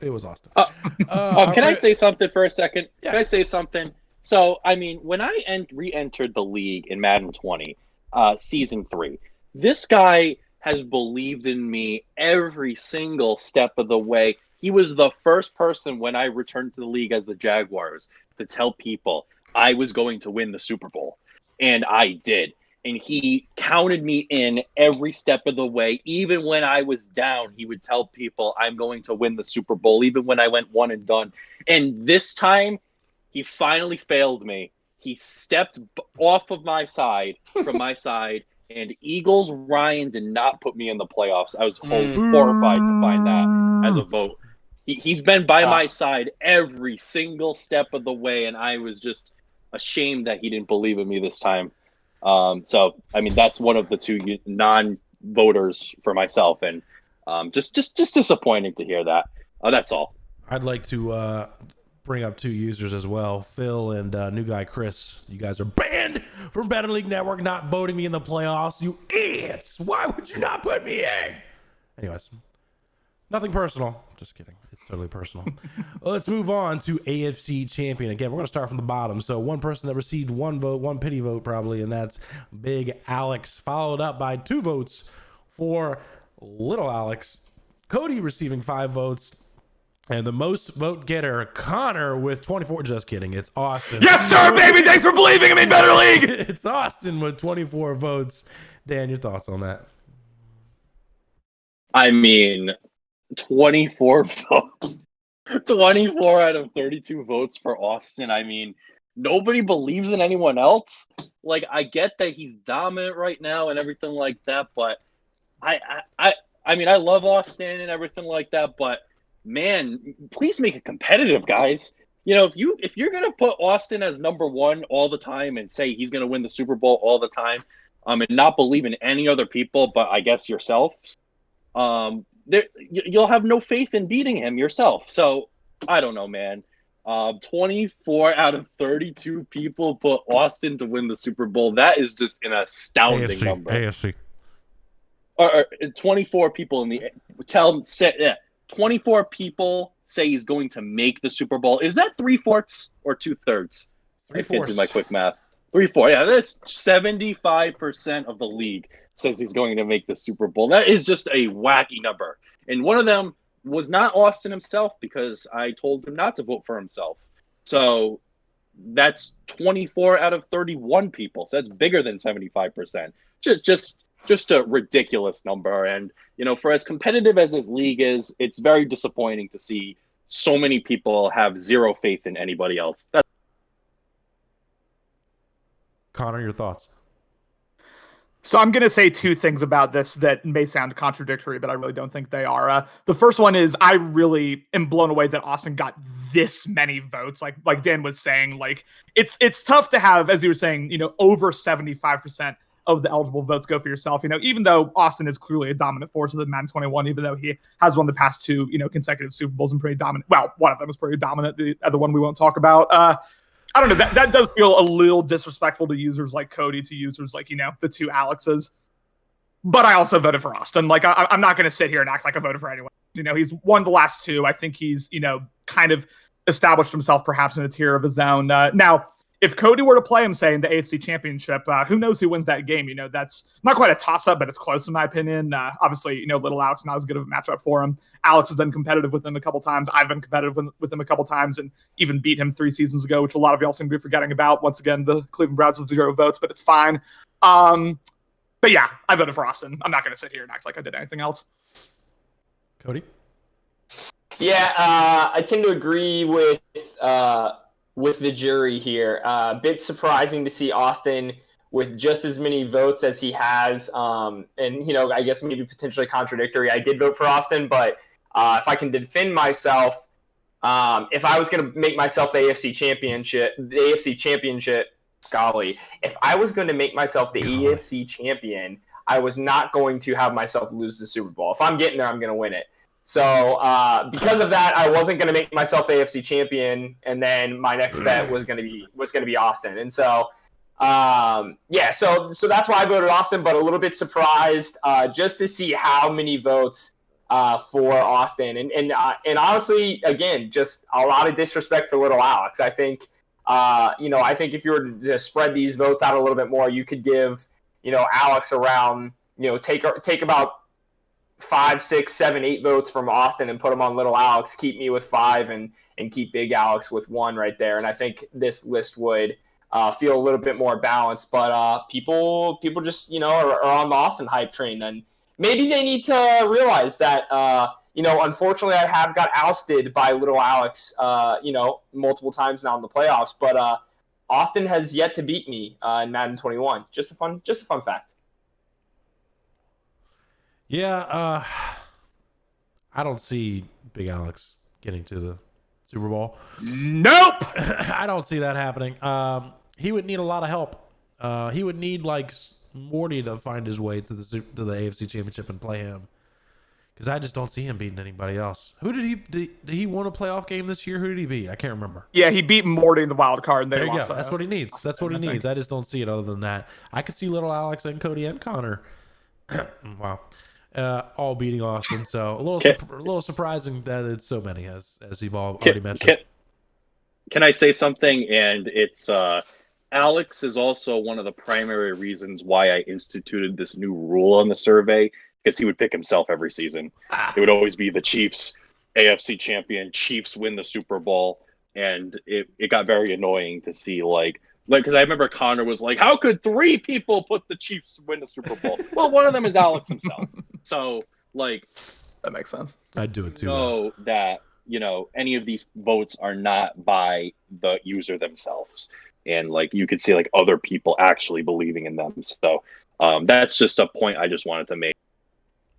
It was Austin. Can I say something for a second? Yeah. Can I say something? So, I mean, when I re-entered the league in Madden 20, Season 3, this guy has believed in me every single step of the way. He was the first person when I returned to the league as the Jaguars to tell people I was going to win the Super Bowl. And I did. And he counted me in every step of the way. Even when I was down, he would tell people I'm going to win the Super Bowl, even when I went one and done. And this time, he finally failed me. He stepped off of my side, from my side, and Eagles Ryan did not put me in the playoffs. I was horrified to find that as a vote. He's been by my side every single step of the way, and I was just ashamed that he didn't believe in me this time. So, I mean, that's one of the 2 non-voters for myself, and just disappointing to hear that. That's all. I'd like to bring up 2 users as well. Phil and new guy Chris. You guys are banned from Better League Network, not voting me in the playoffs. You idiots! Why would you not put me in? Anyways, nothing personal. Just kidding. It's totally personal. Well, let's move on to AFC champion. Again, we're going to start from the bottom. So one person that received 1 vote, 1 pity vote probably, and that's Big Alex, followed up by 2 votes for Little Alex. Cody receiving 5 votes. And the most vote getter, Connor, with 24. Just kidding. It's Austin. Yes, sir, baby. Thanks for believing in me, Better League. It's Austin with 24 votes. Dan, your thoughts on that? I mean, 24 votes. 24 out of 32 votes for Austin. I mean, nobody believes in anyone else. Like, I get that he's dominant right now and everything like that, but I mean, I love Austin and everything like that, but man, please make it competitive, guys. You know, if you're gonna put Austin as number one all the time and say he's gonna win the Super Bowl all the time, and not believe in any other people but I guess yourself, you'll have no faith in beating him yourself. So I don't know, man. 24 out of 32 people put Austin to win the Super Bowl. That is just an astounding number. AFC. Or 24 people in the 24 people say he's going to make the Super Bowl. Is that 3/4 or 2/3? I can't do my quick math. 3/4. Yeah, that's 75% of the league says he's going to make the Super Bowl. That is just a wacky number. And one of them was not Austin himself because I told him not to vote for himself. So that's 24 out of 31 people. So that's bigger than 75%. Just a ridiculous number. And, you know, for as competitive as this league is, it's very disappointing to see so many people have zero faith in anybody else. Connor, your thoughts? So I'm going to say 2 things about this that may sound contradictory, but I really don't think they are. The first one is I really am blown away that Austin got this many votes. Like Dan was saying, like it's tough to have, as you were saying, you know, over 75% of the eligible votes go for yourself. You know, even though Austin is clearly a dominant force of the Madden 21, even though he has won the past 2, you know, consecutive Super Bowls and pretty dominant. Well, one of them was pretty dominant. The other one we won't talk about. I don't know. That does feel a little disrespectful to users like Cody, to users like, you know, the 2 Alexes. But I also voted for Austin. Like, I'm not going to sit here and act like I voted for anyone. You know, he's won the last 2. I think he's, you know, kind of established himself perhaps in a tier of his own. Now, if Cody were to play him, say, in the AFC Championship, who knows who wins that game? You know, that's not quite a toss-up, but it's close in my opinion. Obviously, you know, little Alex, not as good of a matchup for him. Alex has been competitive with him a couple times. I've been competitive with him a couple times and even beat him 3 seasons ago, which a lot of y'all seem to be forgetting about. Once again, the Cleveland Browns with 0 votes, but it's fine. But yeah, I voted for Austin. I'm not going to sit here and act like I did anything else. Cody? Yeah, I tend to agree with the jury here. A bit surprising to see Austin with just as many votes as he has. And, you know, I guess maybe potentially contradictory. I did vote for Austin, but if I can defend myself, if I was going to make myself the AFC Championship, golly, if I was going to make myself the AFC champion, I was not going to have myself lose the Super Bowl. If I'm getting there, I'm going to win it. So because of that, I wasn't going to make myself the AFC champion, and then my next bet was going to be Austin. And so so that's why I voted Austin, but a little bit surprised just to see how many votes for Austin, and honestly, again, just a lot of disrespect for little Alex. I think I think if you were to spread these votes out a little bit more, you could give Alex around take about 5, 6, 7, 8 votes from Austin and put them on little Alex, keep me with 5 and keep big Alex with 1 right there. And I think this list would feel a little bit more balanced, but people just, are on the Austin hype train, and maybe they need to realize that, unfortunately I have got ousted by little Alex, multiple times now in the playoffs, but Austin has yet to beat me in Madden 21. Just a fun fact. Yeah, I don't see Big Alex getting to the Super Bowl. Nope. I don't see that happening. He would need a lot of help. He would need like Morty to find his way to the AFC Championship and play him, because I just don't see him beating anybody else. Who did he won a playoff game this year? Who did he beat? I can't remember. Yeah, he beat Morty in the wild card. And there you go. That's what he needs. That's what he needs. I just don't see it other than that. I could see little Alex and Cody and Connor. Wow. All beating Austin, so a little surprising that it's so many, as you've already mentioned. Can I say something? And it's Alex is also one of the primary reasons why I instituted this new rule on the survey, because he would pick himself every season. It would always be the Chiefs, AFC champion, Chiefs win the Super Bowl. And it got very annoying to see, like, because I remember Connor was like, how could 3 people put the Chiefs win the Super Bowl? Well, one of them is Alex himself. So, like, that makes sense. I'd do it too. Know that, any of these votes are not by the user themselves. And, like, you could see, like, other people actually believing in them. So that's just a point I just wanted to make.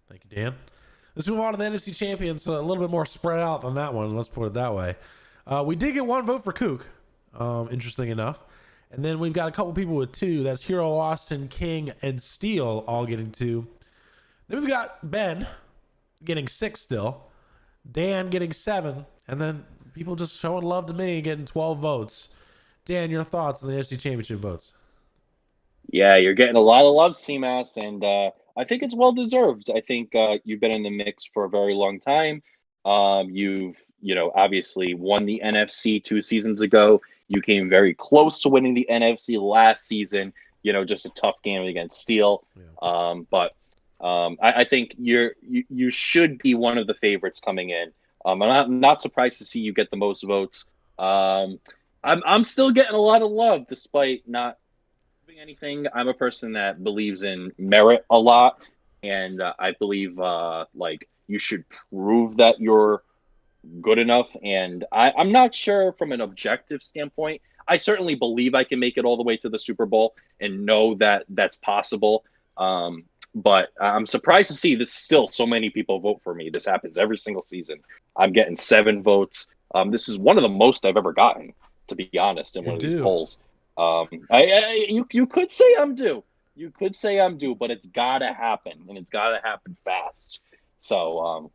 Thank you, Dan. Let's move on to the NFC Champions. So a little bit more spread out than that one. Let's put it that way. We did get 1 vote for Kook, interesting enough. And then we've got a couple people with 2. That's Hero, Austin, King, and Steele all getting 2. Then we've got Ben getting 6 still. Dan getting 7. And then people just showing love to me getting 12 votes. Dan, your thoughts on the NFC Championship votes? Yeah, you're getting a lot of love, CMAS, and I think it's well-deserved. I think you've been in the mix for a very long time. You've obviously won the NFC 2 seasons ago. You came very close to winning the NFC last season. Just a tough game against Steele. Yeah. But I think you should be one of the favorites coming in. I'm not surprised to see you get the most votes. I'm still getting a lot of love despite not doing anything. I'm a person that believes in merit a lot, and I believe like you should prove that you're good enough. And I'm not sure from an objective standpoint. I certainly believe I can make it all the way to the Super Bowl and know that that's possible. But I'm surprised to see this still so many people vote for me. This happens every single season. I'm getting 7 votes. This is one of the most I've ever gotten, to be honest, in one of these polls. You could say I'm due. You could say I'm due, but it's gotta happen, and it's gotta happen fast. So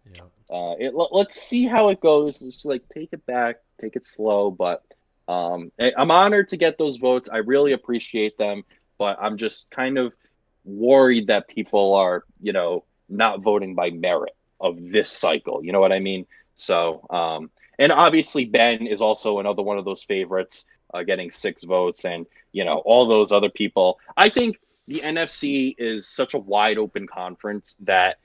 let's see how it goes. Just like take it back, take it slow. But I'm honored to get those votes. I really appreciate them, but I'm just kind of worried that people are, not voting by merit of this cycle. You know what I mean? So, and obviously Ben is also another one of those favorites, getting 6 votes, and all those other people. I think the NFC is such a wide open conference that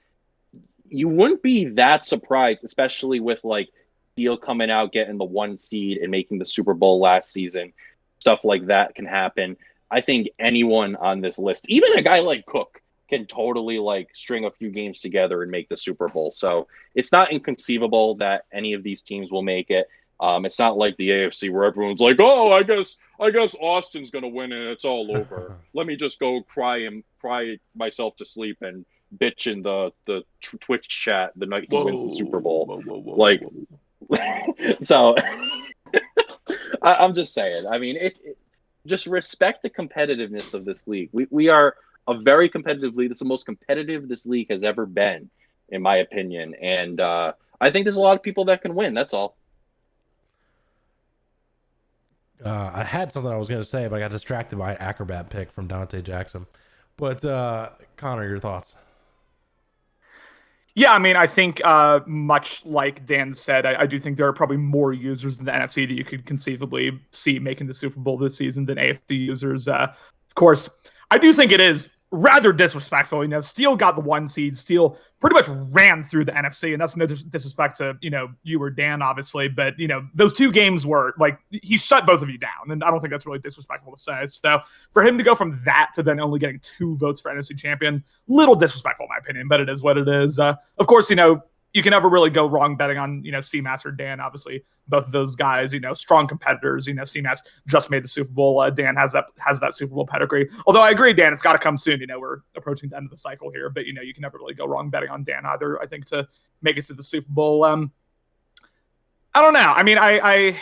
you wouldn't be that surprised, especially with like Steele coming out, getting the 1 seed and making the Super Bowl last season. Stuff like that can happen. I think anyone on this list, even a guy like Cook, can totally like string a few games together and make the Super Bowl. So it's not inconceivable that any of these teams will make it. It's not like the AFC where everyone's like, "Oh, I guess Austin's gonna win and it's all over. Let me just go cry myself to sleep and bitch in the Twitch chat the night he wins the Super Bowl." So I'm just saying. I mean, just respect the competitiveness of this league. We are a very competitive league. It's the most competitive this league has ever been, in my opinion. And I think there's a lot of people that can win. That's all. I had something I was going to say, but I got distracted by an acrobat pick from Dante Jackson. But Connor, your thoughts? Yeah, I mean, I think much like Dan said, I do think there are probably more users in the NFC that you could conceivably see making the Super Bowl this season than AFC users. Of course, I do think it is rather disrespectful. Steele got the 1 seed. Steele pretty much ran through the NFC, and that's no disrespect to, you or Dan, obviously. But, those 2 games were, like, he shut both of you down, and I don't think that's really disrespectful to say. So for him to go from that to then only getting 2 votes for NFC champion, little disrespectful in my opinion, but it is what it is. Of course, you can never really go wrong betting on, CMAS or Dan. Obviously, both of those guys, strong competitors. CMAS just made the Super Bowl. Dan has that Super Bowl pedigree. Although I agree, Dan, it's got to come soon. We're approaching the end of the cycle here, but you can never really go wrong betting on Dan either. I think to make it to the Super Bowl. I don't know. I mean, I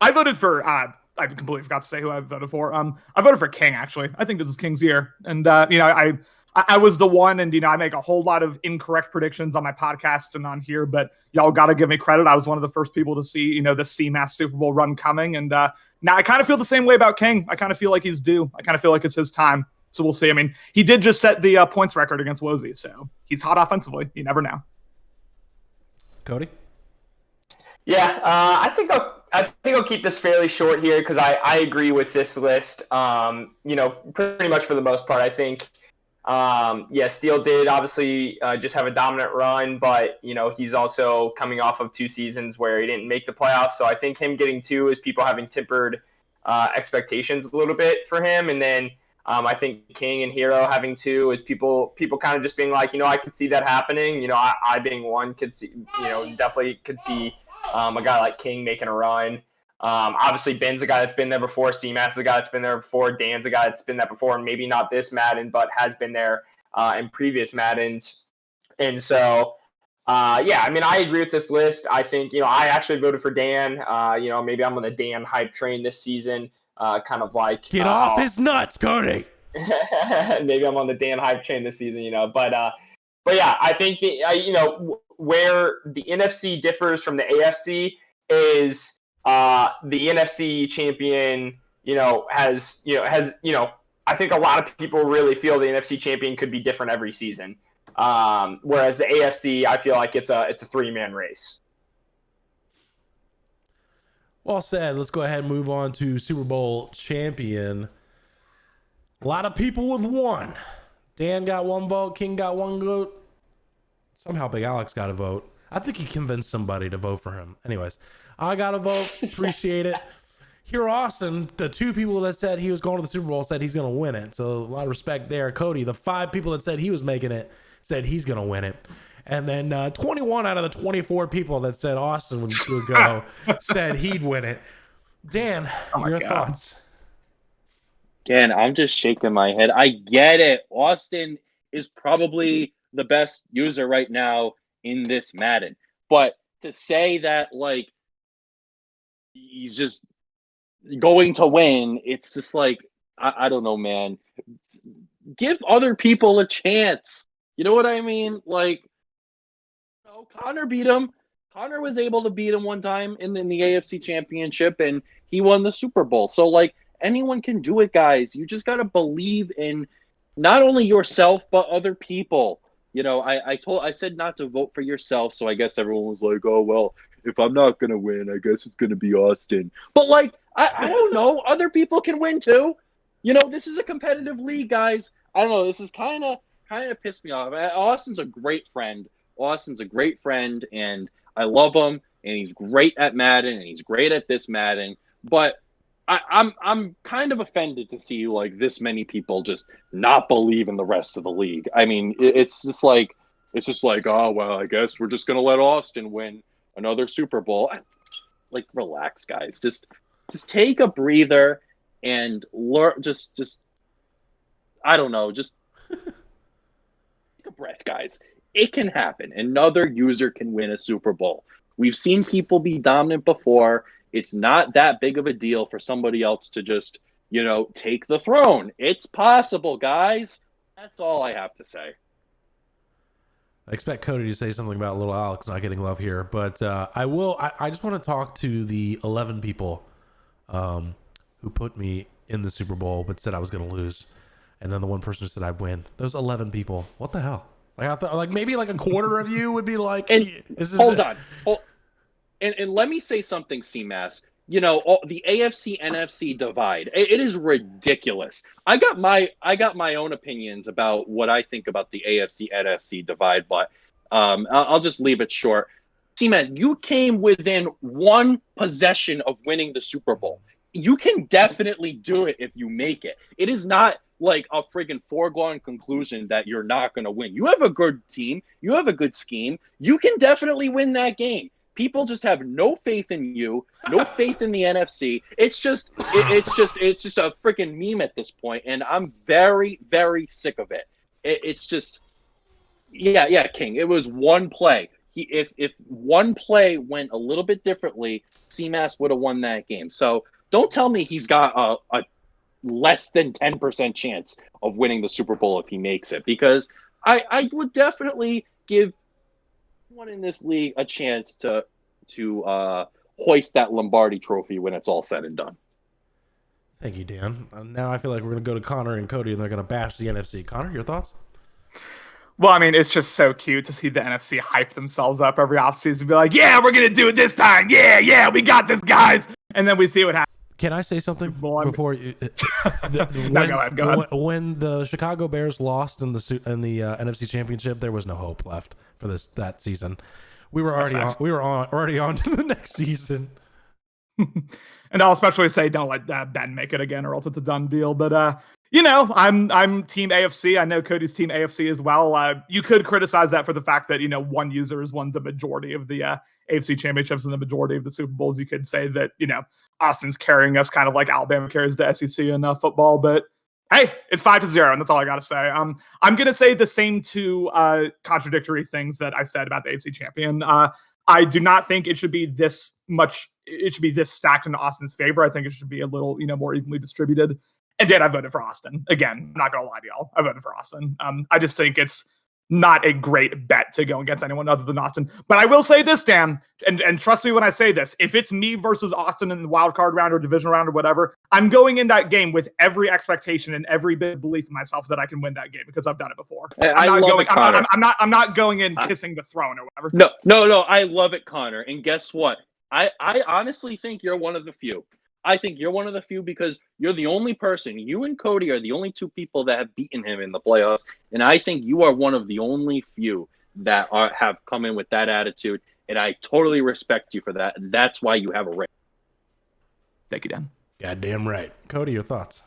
voted for. I completely forgot to say who I voted for. I voted for King, actually. I think this is King's year, and I was the one, and I make a whole lot of incorrect predictions on my podcast and on here, but y'all got to give me credit. I was one of the first people to see, the CMAS Super Bowl run coming, and now I kind of feel the same way about King. I kind of feel like he's due. I kind of feel like it's his time. So we'll see. I mean, he did just set the points record against Wozy, so he's hot offensively. You never know. Cody? Yeah, I think I'll keep this fairly short here because I agree with this list. Pretty much for the most part, I think. Yeah, Steele did obviously just have a dominant run, but he's also coming off of 2 seasons where he didn't make the playoffs. So I think him getting 2 is people having tempered expectations a little bit for him, and then I think King and Hero having 2 is people kind of just being like, I could see that happening. I being one could see, definitely could see a guy like King making a run. Obviously, Ben's a guy that's been there before. CMAS is a guy that's been there before. Dan's a guy that's been there before, and maybe not this Madden, but has been there in previous Maddens. And so, yeah, I mean, I agree with this list. I think, I actually voted for Dan. Maybe I'm on the Dan hype train this season. Kind of like get off his nuts, Cody. Maybe I'm on the Dan hype train this season, but yeah, I think where the NFC differs from the AFC is the NFC champion, has I think a lot of people really feel the NFC champion could be different every season. Whereas the AFC, I feel like it's a 3-man race. Well said. Let's go ahead and move on to Super Bowl champion. A lot of people with 1. Dan got 1 vote. King got 1 vote. Somehow Big Alex got a vote. I think he convinced somebody to vote for him. Anyways, I got a vote. Appreciate it. Here, Austin, the 2 people that said he was going to the Super Bowl said he's going to win it. So a lot of respect there. Cody, the 5 people that said he was making it said he's going to win it. And then 21 out of the 24 people that said Austin would go said he'd win it. Dan, your thoughts? Dan, I'm just shaking my head. I get it. Austin is probably the best user right now in this Madden. But to say that, like, he's just going to win, it's just like, I don't know, man. Give other people a chance. You know what I mean? Like, Connor beat him. Connor was able to beat him one time in the AFC Championship, and he won the Super Bowl. So, like, anyone can do it, guys. You just got to believe in not only yourself, but other people. I said not to vote for yourself, so I guess everyone was like, oh, well, if I'm not going to win, I guess it's going to be Austin. But, like, I don't know. Other people can win, too. This is a competitive league, guys. I don't know. This is kind of pissed me off. Austin's a great friend. And I love him, and he's great at Madden, and he's great at this Madden. But I'm kind of offended to see like this many people just not believe in the rest of the league. I mean, it's just like, oh well, I guess we're just gonna let Austin win another Super Bowl. Like, relax, guys. Just take a breather and learn. Just I don't know. Just take a breath, guys. It can happen. Another user can win a Super Bowl. We've seen people be dominant before. It's not that big of a deal for somebody else to just, take the throne. It's possible, guys. That's all I have to say. I expect Cody to say something about little Alex not getting love here, but I just want to talk to the 11 people who put me in the Super Bowl but said I was going to lose. And then the one person who said I'd win. Those 11 people. What the hell? Like, I thought, like, maybe like a quarter of you would be like, hold on. And let me say something, CMAS. The AFC NFC divide. It is ridiculous. I got my own opinions about what I think about the AFC NFC divide, but I'll just leave it short. CMAS, you came within 1 possession of winning the Super Bowl. You can definitely do it if you make it. It is not like a friggin' foregone conclusion that you're not going to win. You have a good team. You have a good scheme. You can definitely win that game. People just have no faith in you, no faith in the NFC. It's just a freaking meme at this point, and I'm very, very sick of it. It's just, yeah, King. It was one play. If one play went a little bit differently, CMAS would have won that game. So don't tell me he's got a less than 10% chance of winning the Super Bowl if he makes it, because I would definitely give one in this league a chance to hoist that Lombardi trophy when it's all said and done. Thank you, Dan. Now I feel like we're going to go to Connor and Cody, and they're going to bash the NFC. Connor, your thoughts? Well, I mean, it's just so cute to see the NFC hype themselves up every offseason and be like, yeah, we're going to do it this time. Yeah, we got this, guys. And then we see what happens. Can I say something Well, before you? Go ahead. When the Chicago Bears lost in the NFC Championship, there was no hope left for that season. We were already on to the next season. And I'll especially say don't let Ben make it again, or else it's a done deal. But I'm team AFC. I know Cody's team AFC as well. You could criticize that for the fact that one user has won the majority of the AFC championships and the majority of the Super Bowls. You could say that Austin's carrying us kind of like Alabama carries the SEC in football. But hey, it's 5-0, and that's all I got to say. I'm going to say the same two contradictory things that I said about the AFC champion. I do not think it should be this much. It should be this stacked in Austin's favor. I think it should be a little, more evenly distributed. And Dan, I voted for Austin. Again, I'm not going to lie to y'all. I voted for Austin. I just think it's not a great bet to go against anyone other than Austin. But I will say this, Dan, and trust me when I say this, if it's me versus Austin in the wild card round or division round or whatever, I'm going in that game with every expectation and every bit of belief in myself that I can win that game because I've done it before. I'm not going in kissing the throne or whatever. No. I love it, Connor. And guess what? I honestly think you're one of the few. I think you're one of the few because you're the only person. You and Cody are the only two people that have beaten him in the playoffs. And I think you are one of the only few that have come in with that attitude. And I totally respect you for that. And that's why you have a ring. Thank you, Dan. Goddamn right. Cody, your thoughts?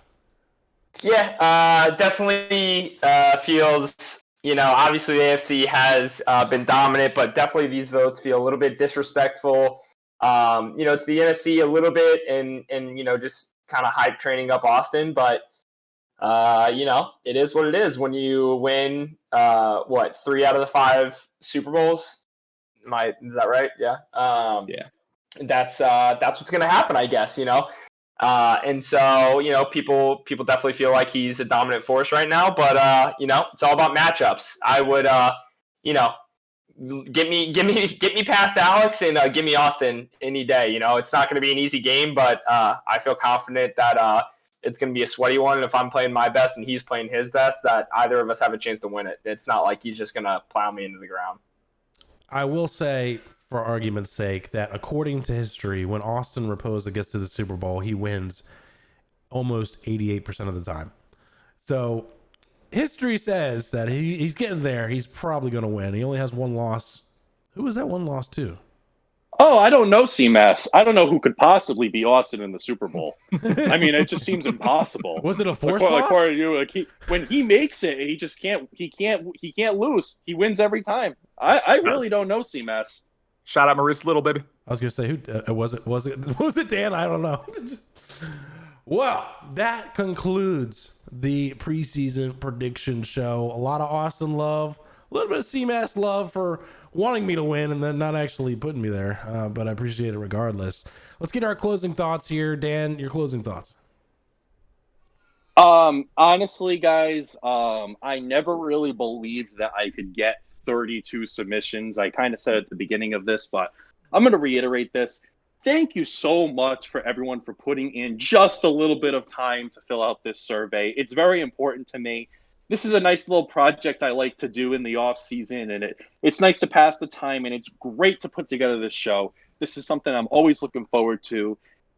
Yeah, definitely feels, obviously the AFC has been dominant, but definitely these votes feel a little bit disrespectful. To the NFC a little bit and just kind of hype training up Austin. But, it is what it is when you win, 3 out of the 5 Super Bowls. Is that right? Yeah. Yeah. That's what's going to happen, I guess, and so, people definitely feel like he's a dominant force right now, but, it's all about matchups. I would, get me past Alex and give me Austin any day. It's not going to be an easy game, but I feel confident that it's going to be a sweaty one. And if I'm playing my best and he's playing his best, that either of us have a chance to win it. It's not like he's just going to plow me into the ground. I will say, for argument's sake, that according to history, when Austin Raposa gets to the Super Bowl, he wins almost 88% of the time. So history says that he's getting there. He's probably going to win. He only has one loss. Who was that one loss to? Oh, I don't know, CMAS. I don't know who could possibly be Austin in the Super Bowl. I mean, it just seems impossible. Was it a forced loss? When he makes it, he just can't. He can't lose. He wins every time. I really don't know, CMAS. Shout out Maurice Little, baby. I was gonna say who was it? Was it Dan? I don't know. Well, that concludes the preseason prediction show. A lot of Austin love, a little bit of CMAS love for wanting me to win and then not actually putting me there, but I appreciate it regardless. Let's get our closing thoughts here. Dan, your closing thoughts. Honestly, guys, I never really believed that I could get 32 submissions. I kind of said at the beginning of this, but I'm going to reiterate this. Thank you so much for everyone for putting in just a little bit of time to fill out this survey. It's very important to me. This is a nice little project I like to do in the off season, and it's nice to pass the time, and it's great to put together this show. This is something I'm always looking forward to,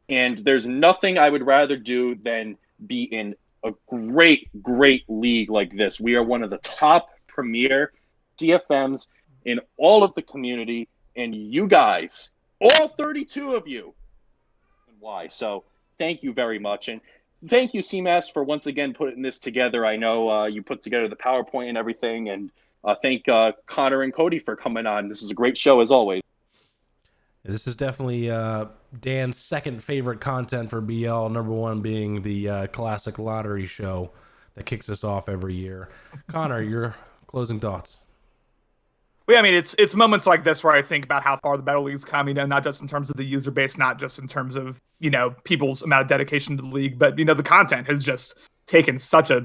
and there's nothing I would rather do than be in a great, great league like this. We are one of the top premier CFMs in all of the community, and you guys, all 32 of you, and why. So thank you very much. And thank you, CMAS, for once again putting this together. I know you put together the PowerPoint and everything. And thank Connor and Cody for coming on. This is a great show, as always. This is definitely Dan's second favorite content for BL, number one being the classic lottery show that kicks us off every year. Connor, your closing thoughts. Well, I mean, it's moments like this where I think about how far the Battle League's come, not just in terms of the user base, not just in terms of, people's amount of dedication to the league, but, the content has just taken such a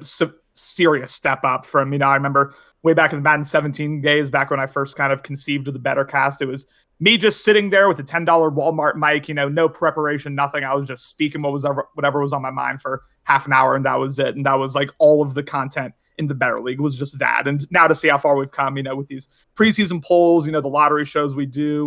serious step up from, I remember way back in the Madden 17 days, back when I first kind of conceived of the Bettercast, it was me just sitting there with a $10 Walmart mic, no preparation, nothing. I was just speaking whatever was on my mind for half an hour, and that was it. And that was like all of the content in the Better League was just that. And now to see how far we've come, with these preseason polls, the lottery shows we do,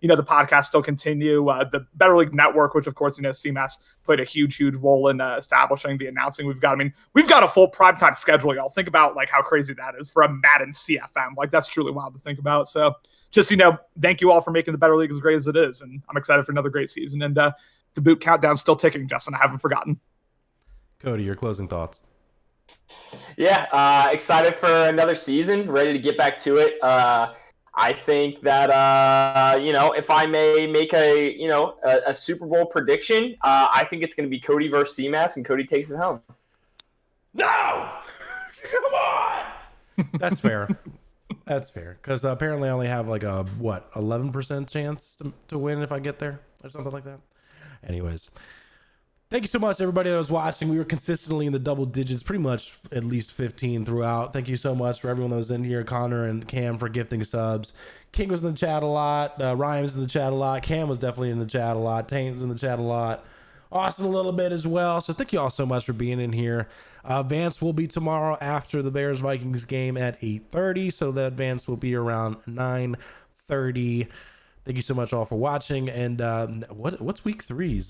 the podcasts still continue, the Better League Network, which of course, CMAS played a huge role in establishing the announcing we've got. I mean, we've got a full primetime schedule, y'all. Think about like how crazy that is for a Madden CFM. Like that's truly wild to think about. So just, thank you all for making the Better League as great as it is. And I'm excited for another great season. And the boot countdown's still ticking, Justin. I haven't forgotten. Cody, your closing thoughts. Yeah, excited for another season, ready to get back to it. I think that, if I may make a Super Bowl prediction, I think it's going to be Cody versus CMAS, and Cody takes it home. No! Come on! That's fair. That's fair. Because apparently I only have 11% chance to win if I get there or something like that. Anyways. Thank you so much, everybody that was watching. We were consistently in the double digits, pretty much at least 15 throughout. Thank you so much for everyone that was in here. Connor and Cam for gifting subs. King was in the chat a lot. Ryan was in the chat a lot. Cam was definitely in the chat a lot. Tane's in the chat a lot. Austin a little bit as well. So thank you all so much for being in here. Vance will be tomorrow after the Bears-Vikings game at 8:30. So that Vance will be around 9:30. Thank you so much all for watching. And what's week 3's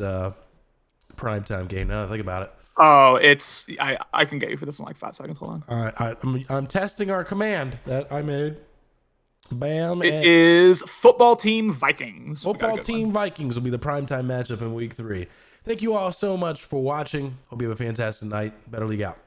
primetime game? Now that I think about it. Oh, it's I can get you for this in like 5 seconds. Hold on. All right, I'm testing our command that I made. Bam. It is football team Vikings. Football team Vikings will be the primetime matchup in week 3. Thank you all so much for watching. Hope you have a fantastic night. Better League out.